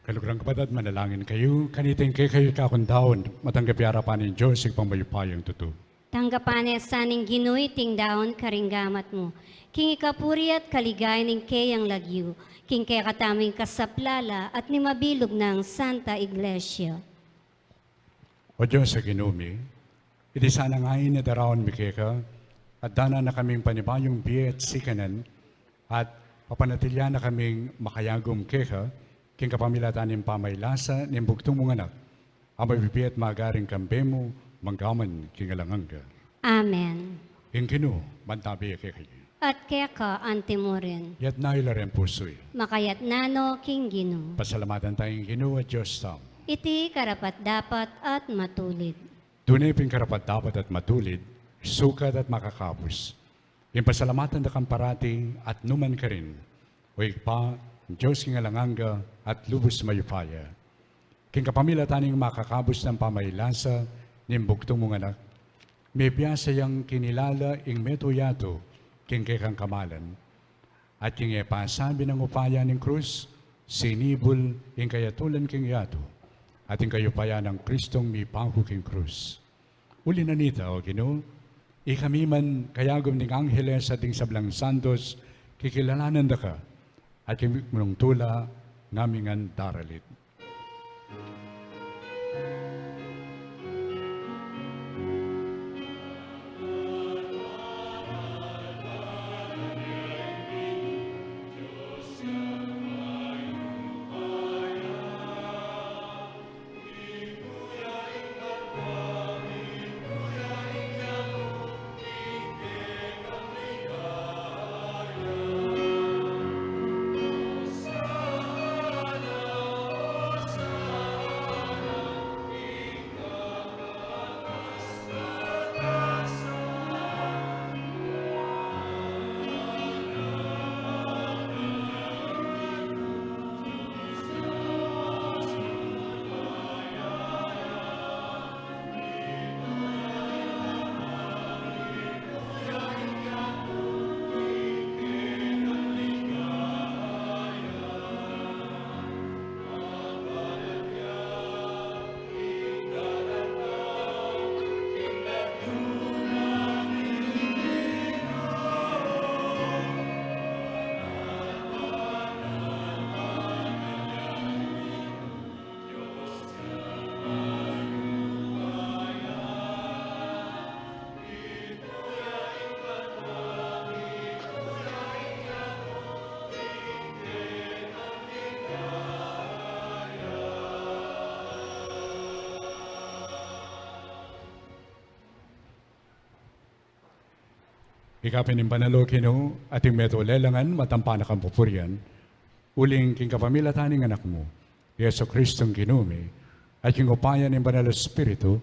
Kalugrang kapatid, manalangin kayo, kaniting kayo kakundawon, matanggap harapan ng Diyos, ipambayupayang tuto. Tanggapan saning Ginuy ting daon karinggamat mo. King ikapuri at kaligay ning kayang lagyu. King kaya kataming kasaplala at ni mabilog ng Santa Iglesia. O Diyos sa Ginumi, iti sana ngayon na daraon mikeka, at dana na kaming panibayong biye at sikanan, at papanatilya na kaming makayagom keka, king kapamilatan ng pamaylasa, ng bugtong mong anak, ang mabibi at magaring kambemo, manggaman king alanganga. Amen. Ing Gino, bantabi kaya. At kaya ka antimurin. Yat na ilaren pusoy. Makayat nano King Gino. Pasalamatan tayong Gino at Diyos tam. iti karapat-dapat at matulid. Dunay karapat-dapat at matulid, sukat at makakapos. Impasalamatan na kang parati at numan ka rin. O ikpa, Diyos kingalanganga at lubos mayupaya. King kapamilya taning makakabos ng pamailasa, nimbugtong mong anak. May biyasa yang kinilala ing metoyato, king kekang kamalan. At king epasabi ng upaya ng krus, sinibol ing kayatulan king yato. At ing kayupaya ng Kristong mi panghu king krus. Uli na nita, o Ginoo, ikami man kayagom ning angheles at ing sablang santos, kikilalanan da ka, at king munong tula, ngamingan daralit. Ikapin ng panalo Ginoo, ating meto lelangan, matampanak ang pupurian, uling king kapamilya taning anak mo, Yeso Kristong Ginumi, at king upayan ng banal Espiritu,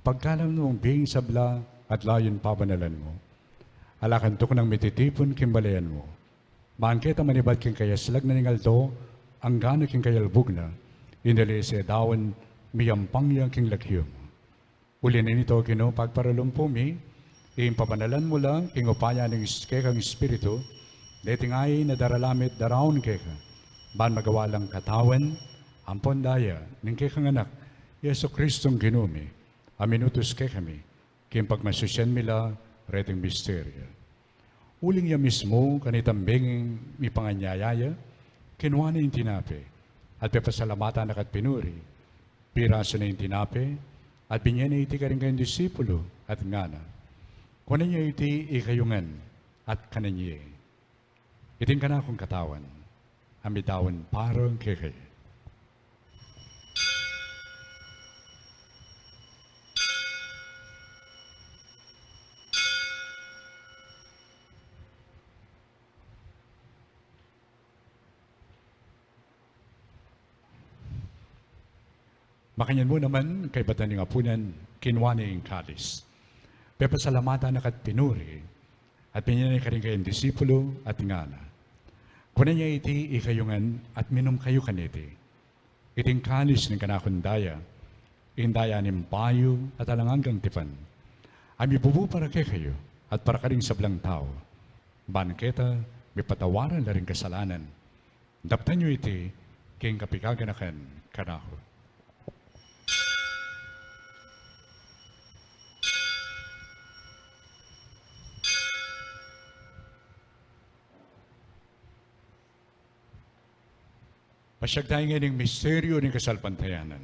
pagkalam mong bing sabla at layon pabanalan mo. Alakan to ng mititipon kimbalayan mo. Bangketa manibad king kayaslag na ningalto, ang gana king kayalbog na, inali siya dawan miyampangya king lakyom. Uli na nito Ginoo, pagparalumpo impapanalan mo lang, king upaya ng kekang Espiritu, detingay na daralamit daraon keka, ban magawa lang katawan, ampon daya, ng kekang anak, Yeso Kristong Ginumi, aminutos kekami, king pagmasusyan mila, reting misteryo. Uling ya mismo, kanitambing mi panganyayaya, kinuha na yung tinape, at pepasalamatan na kat pinuri, piraso na yung tinape, at binyan na iti ka rin kayong disipulo, at ngana. Kung niya iti ikayungan at kananya, iting ka na akong katawan, amitawan parang kekay. Makanyan mo naman kay batan ng apunan, kinwa na yung kalis. Pepasalamatan na kat pinuri, at pinyanay ka rin kayong disipulo at ngana. Kuna niya iti ikayungan at minum kayo kaniti. Iting kalis ng kanakundaya, indaya ng payo at alangang tipan. Ami bubu para kay kayo at para ka rin sablang tao. Banketa, may patawaran na rin kasalanan. Daptan nyo iti, king kapikaganakan kanaho. Pasyag tayo ngayon ng misteryo ng kasalpantayanan.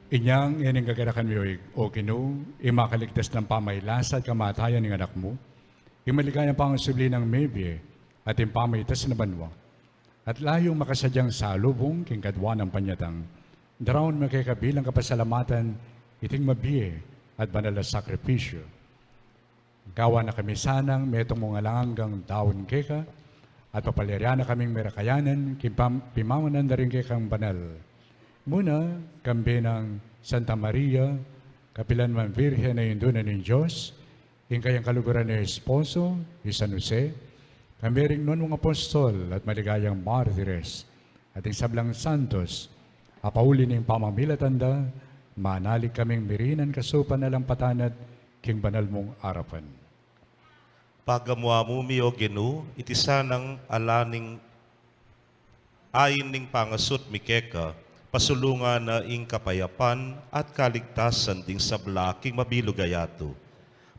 Inyang ining gagarakan mo o Ginoo, imakaligtas ng pamailasa at kamatayan ng anak mo, imaligayang pangasubli ng mebye at impamaitas na banwa, at layong makasadyang salubong king kadwa ng panyatang, darawon makikabilang kapasalamatan, iting mabiye at banal na sakripisyo. Gawa na kami sanang metong mga langgang daon keka, at papalirya na kaming merakayanan, pimamanan na rin kekang banal. Muna, kambi ng Santa Maria, kapilanman Virhen na yundunan ng Diyos, yung kayang kaluguran ng Esposo, yung San Jose, kami rin nun mga apostol at maligayang martires, at yung sablang santos, apauli ng pamamilatanda, manalig kaming mirinan kasupan na lang patanat, king banal mong arapan. Pagamwa mo mi o Ginoo, iti sanang alaning ayin ning pangasut mi keka, pasulungan na ing kapayapan at kaligtasan ding sabla king mabilugayato.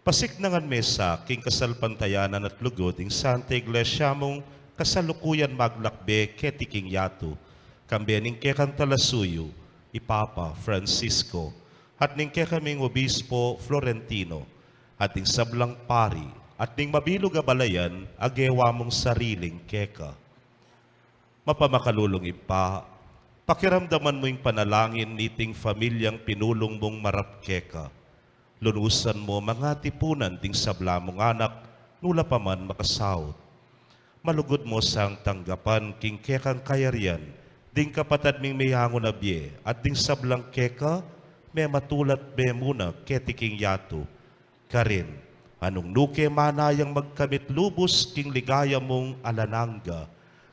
Pasiknangan mesa king kasalpantayanan at lugod ing Santa Iglesia mong kasalukuyan maglakbe ketiking yato, kambe ning kekang talasuyo, Ipapa Francisco, at ning kekaming Obispo Florentino, at ning sablang pari, at ning mabilog a balayan, agewa mong sariling keka. Mapamakalulong ipa, pakiramdaman mo yung panalangin niting pamilyang pinulong mong marapkeka. Lunusan mo mga tipunan ding sabla mong anak, nula pa man makasahot. Malugod mo sang tanggapan king kekang kayarian, ding kapatad ming mayangon na biye, at ding sablang keka, may matulat be muna ketiking yato. Karin, anong nuke manayang magkamit lubos king ligaya mong alananga,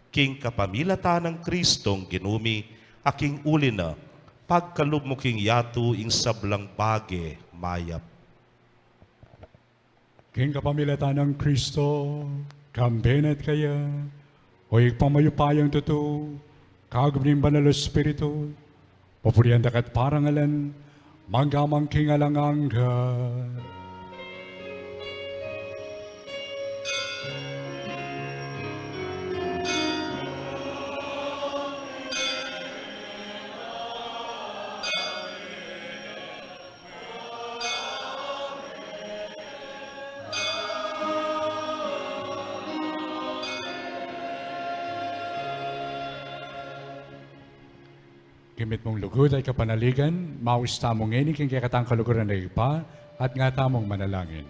king kapamilata ng Kristong ginumi, aking uli na, pagkalub mo king yato ing sablang bage mayap. King kapamilata ng Kristo, kambenet kaya, o ikapamayupayang totoo, kagab ng banal na Espiritu, papurihan dakat parangalan, manggamang king alanganga. Gimit mong lugod ay kapanaligan, maus tamong ngini king kakatang kaluguran na ipa, at nga tamong manalangin.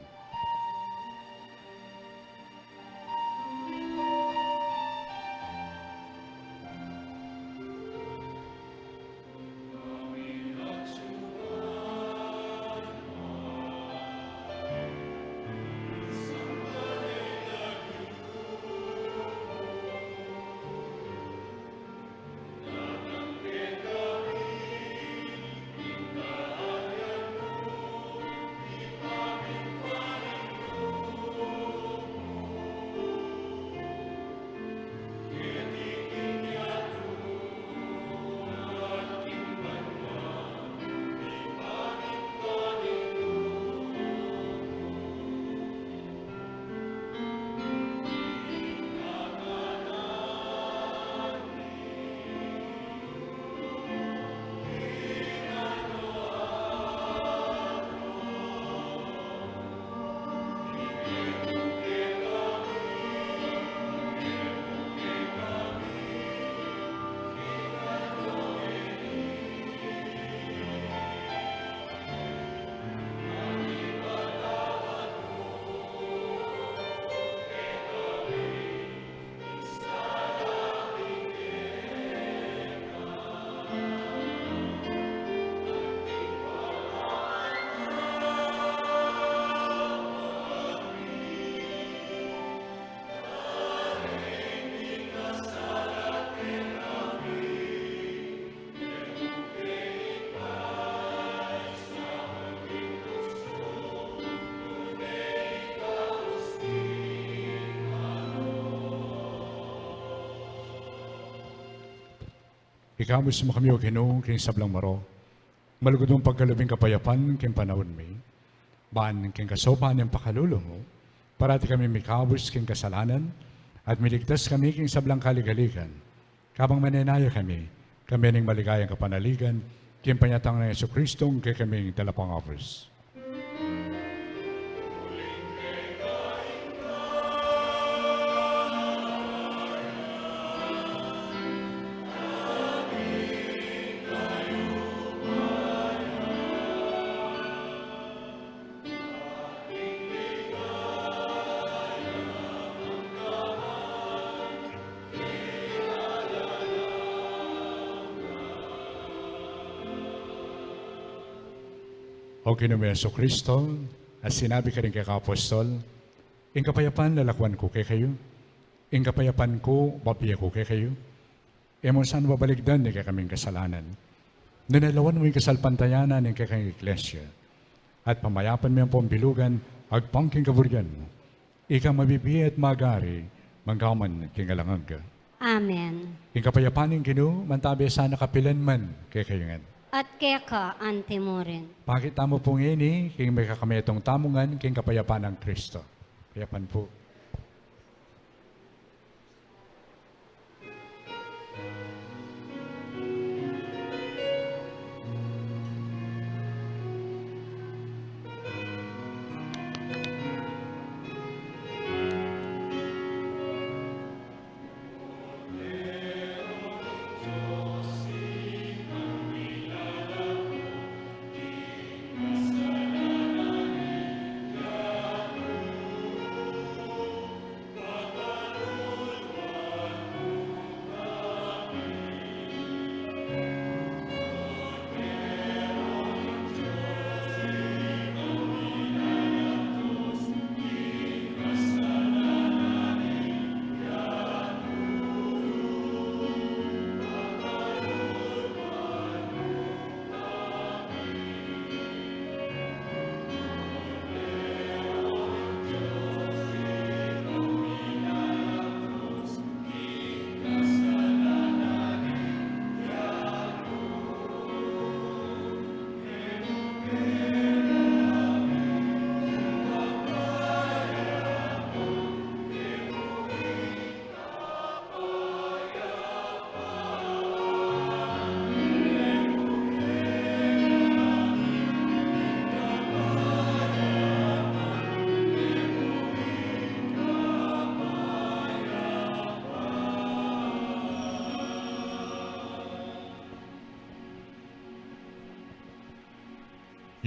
Ikamus mo kami o Ginoo, king sablang maro. Malugod mong pagkalubing kapayapan, king panahon may. Baan king kasopan ng pakalulo mo, parati kami mikabus king kasalanan, at miligtas kami king sablang kaligaligan. Kabang manenaya kami ning maligayang kapanaligan, Kimpanyatang na Yesu Kristong kay kaming talapangapos. O Ginoong Yesu Kristo, at sinabi ka rin kay Apostol, "Ing kapayapaan lalakwan ko kay kayo, ing kapayapaan ko babiya ko kay kayo, emon saan babaligdan ni kay kaming kasalanan. Nanalawan mo yung kasalpantayanan ng kay kaming iglesia, at pamayapan mo yung pambilugan, agpangking kaburyan mo. Ika mabibiya at magari, manggaman kingalangag ka. Amen. Ing kapayapaan ng Ginoo, mantabi sana kapilan man kay kayo nga. At keka antimorin. Pakita mo pong ini, king may kakametong tamungan, king kapayapaan ng Kristo. Kayapan po.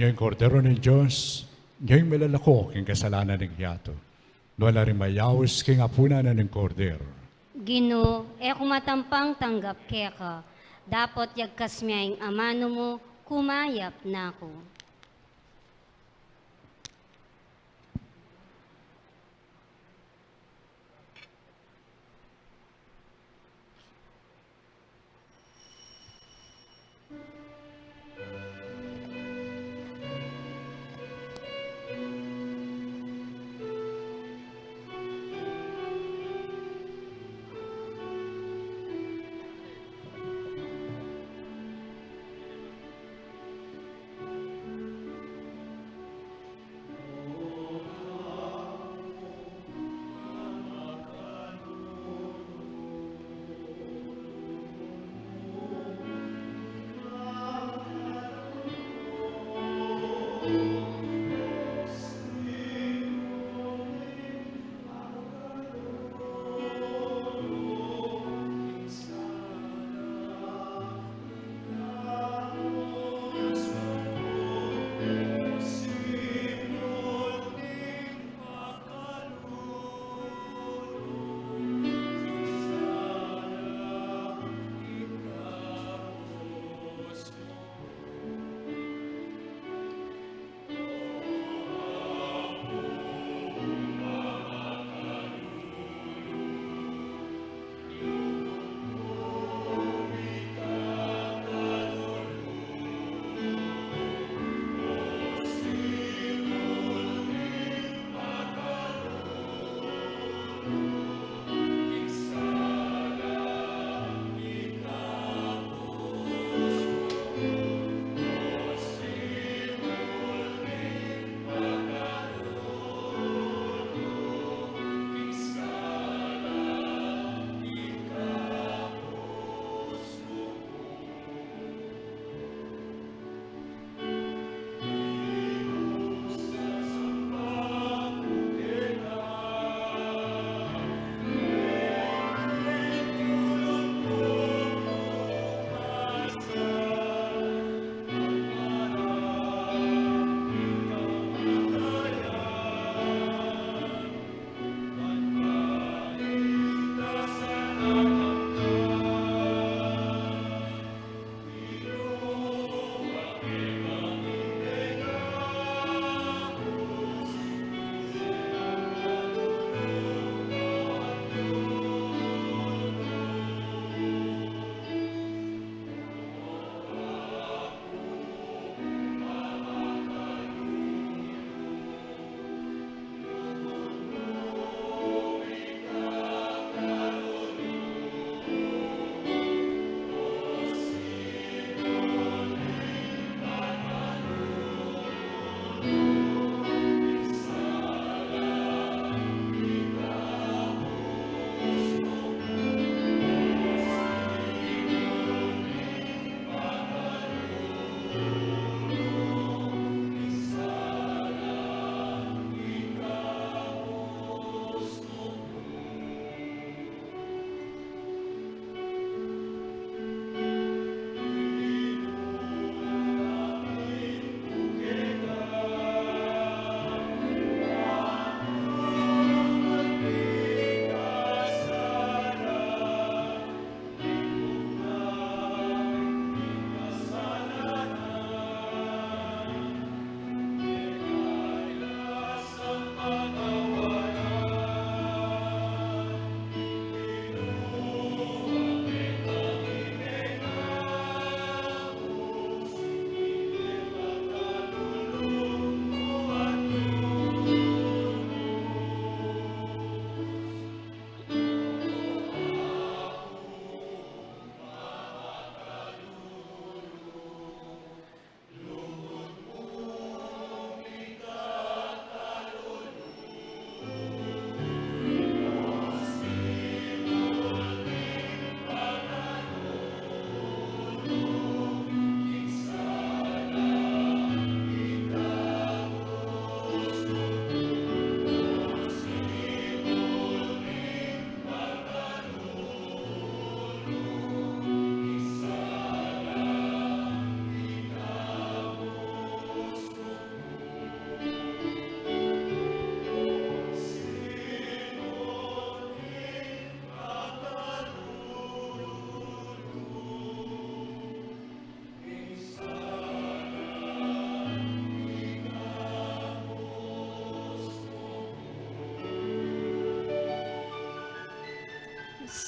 Yung kordero ng Diyos, yung malalako king kasalanan ng hiyato. Wala rin mayawis king apunan ng kordero. Gino, kumatampang tanggap keka. Dapat yagkas miyang amano mo, kumayap na ako.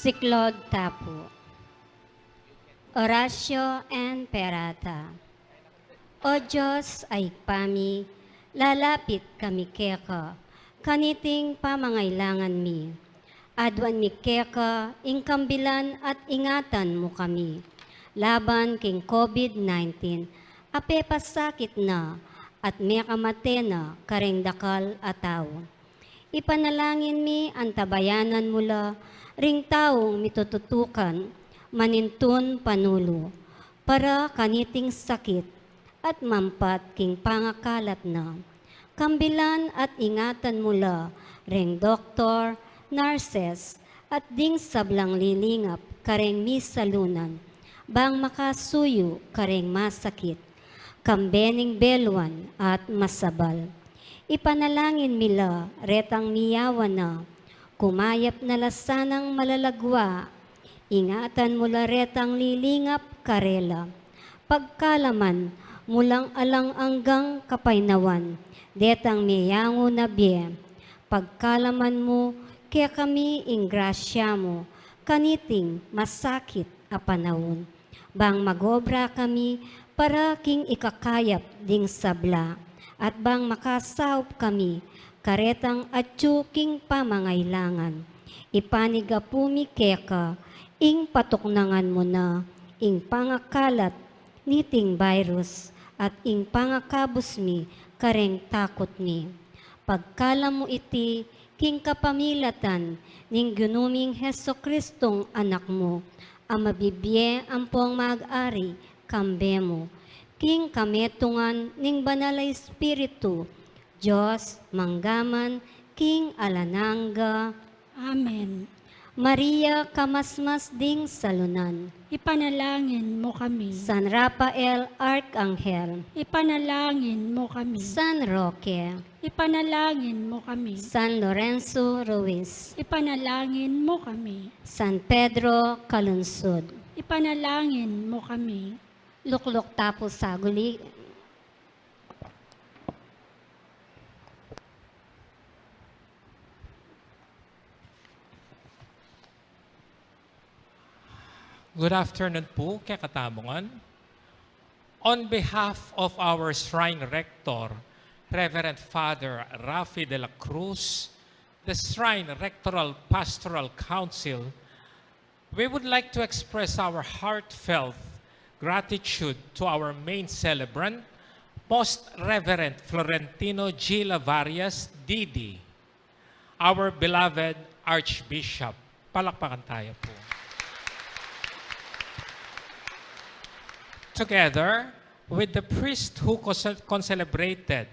Siklod Tapu. Orasyo and Perata. O Diyos ay pami, lalapit kami keka, kaniting pamangailangan mi. Adwan mi keka, ingkambilan at ingatan mo kami. Laban king COVID-19, ape pasakit na, at may kamate na kareng dakal ataw. Ipanalangin mi ang tabayanan mula, ring taong mitututukan, manintun panulo, para kaniting sakit at mampat king pangakalat na. Kambilan at ingatan mula, ring doktor, nurses, at ding sablang lilingap, kareng misalunan, bang makasuyo kareng masakit, kambening belwan at masabal. Ipanalangin mila, retang miyawa na, kumayap na lasanang malalagwa, ingatan mula retang lilingap karela, pagkalaman mulang alang-anggang kapainawan, detang miyango na biye, pagkalaman mo, kaya kami ingrasya mo, kaniting masakit a panahon, bang magobra kami para king ikakayap ding sabla, at bang makasaup kami, karetang atsuking pamangailangan. Ipanigapumi keka, ing patuknangan mo na, ing pangakalat, niting virus, at ing pangakabos mi, kareng takot mi. Pagkala mo iti, king kapamilatan, ning gunuming Heso Kristong anak mo, ang mabibye ang pong mag-ari, kambe mo. King kametungan, ning banalay Espiritu, Diyos, manggaman, king alananga. Amen. Maria, kamasmas ding salunan. Ipanalangin mo kami. San Rafael, Arkanghel. Ipanalangin mo kami. San Roque. Ipanalangin mo kami. San Lorenzo Ruiz. Ipanalangin mo kami. San Pedro Calunsud. Ipanalangin mo kami. Luklok Tapu Saguli. Good afternoon po, kaya katamongan. On behalf of our Shrine Rector, Reverend Father Rafi de la Cruz, the Shrine Rectoral Pastoral Council, we would like to express our heartfelt gratitude to our main celebrant, Most Reverend Florentino G. Lavarias, Didi, our beloved Archbishop. Palakpakan tayo po. Together with the priest who concelebrated,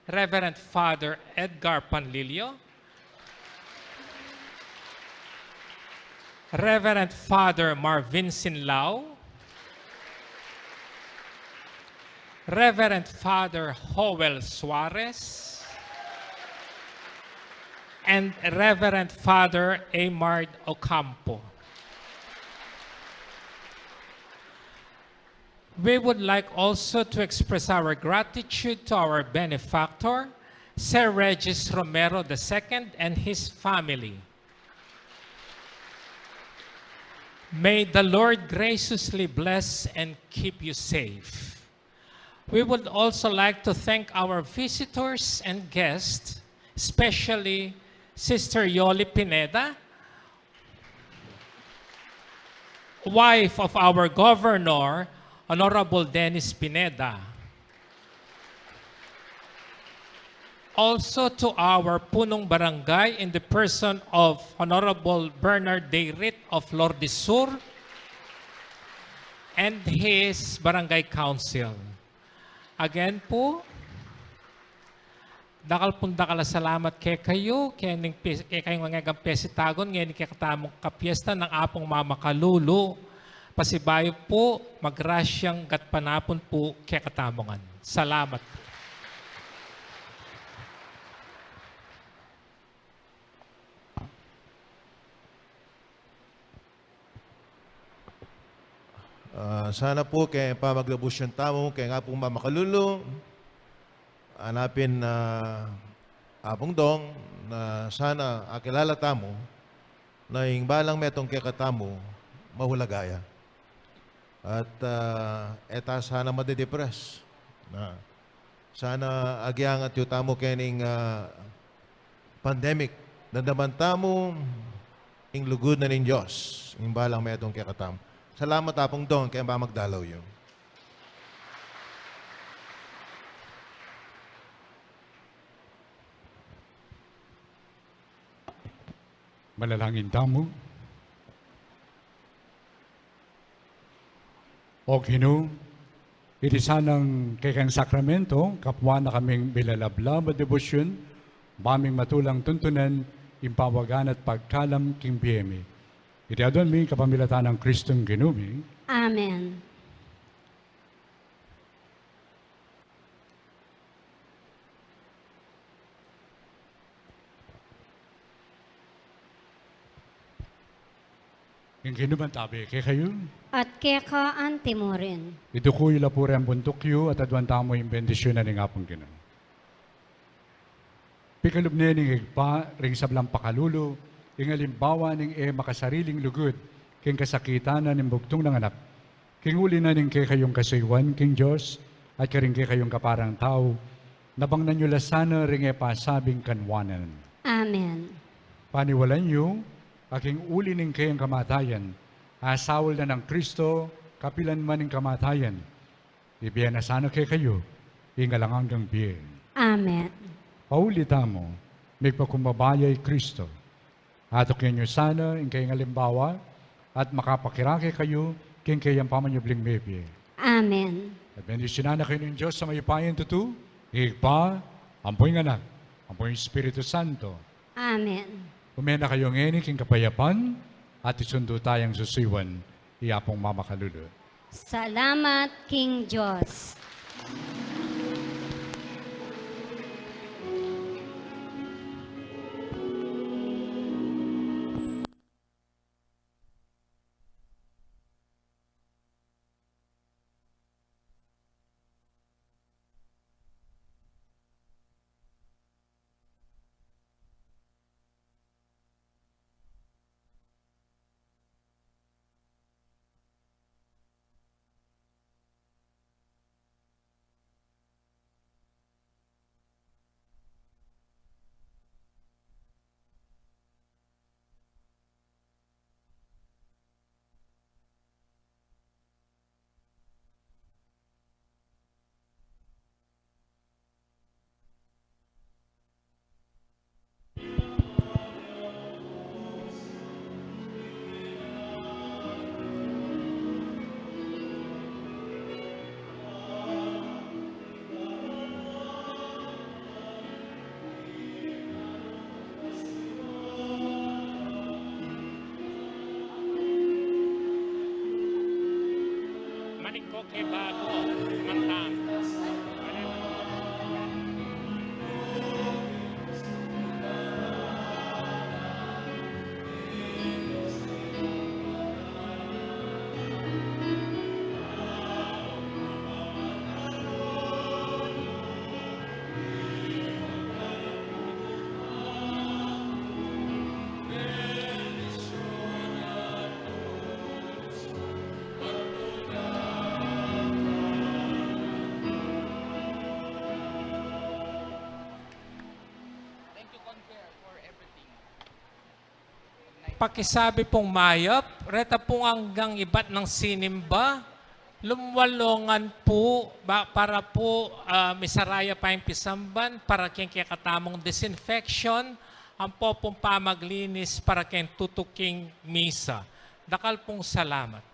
Reverend Father Edgar Panlilio, Reverend Father Marvin Sinlao, Reverend Father Joel Suarez, and Reverend Father Amard Ocampo. We would like also to express our gratitude to our benefactor, Sir Regis Romero II and his family. May the Lord graciously bless and keep you safe. We would also like to thank our visitors and guests, especially Sister Yoli Pineda, wife of our governor, Honorable Dennis Pineda. Also to our punong barangay in the person of Honorable Bernard Deirit of Lourdes Sur and his barangay council. Again po, dakal pong dakala salamat kay kayo, kay kayong mga pesitagon, ngayon kay katamong kapiesta ng apong mamakalulu. Pasibayo po, magrasyang gatpanapon po kaya katamongan. Salamat po. Sana po kay pamaglabos yung tamo, kay nga pong mamakalulu, hanapin na apong dong na sana akilala tamo, na yung balang metong kekatamo, mahulagaya. At eta sana madedepress. Na, sana agyang at yutamo kening pandemic. Nandaman tamo ing lugod na ning Diyos. Yung balang metong kekatamo. Salamat apong doon kaya ba magdalaw yun. Manalangin tamo. O Ginoo, iti sanang kayang sakramento, kapwa na kaming bilalablab at debosyon, baming matulang tuntunan, impawagan at pagkalam king biyemi. Iti adon mi kapamilatan ng Kristong Ginumi. Amen. Yung ginuman tabi, kay kayo. At keka antimorin. Ito ko ilapure ang buntukyo at adwanta mo yung bendisyon na ng apong Ginoo. Pikalub na ning higpa, ring sablang pakalulo, ing alimbawa ning makasariling lugod, king kasakitan na ning bugtong ng anak, king uli na ning kay kayong kasaywan, king Diyos, at karing kay kayong kaparang tao, nabang nanyo lasana ring pasabing kanwanan. Amen. Paniwalan nyo, aking uli ning kayong kamatayan, asawal na ng Kristo, kapilan man ng kamatayan, ibiyan na sana kay kayo, ingalang hanggang biyen. Amen. Paulita mo, may pakumbabayay Kristo. Ato kayo sana, in kayong alimbawa, at makapakirake kayo, king kayang pamanyubling mebi. Amen. At bendisyonan na kayo ng Diyos sa mayipayan tutu, higpa, ampoy ng anak, ampoy Espiritu Santo. Amen. Umena kayo ngayon, king kapayapan, at isundo tayang susiwan, iyapong mamakalulo. Salamat, King Diyos. Manik ko kay bago, mantang. Pakisabi pong mayap, reta pong hanggang ibat ng sinimba, lumwalongan po para po misaraya pa yung pisamban, para kayong katamong disinfection, ang po pong pamaglinis para kayong tutuking misa. Dakal pong salamat.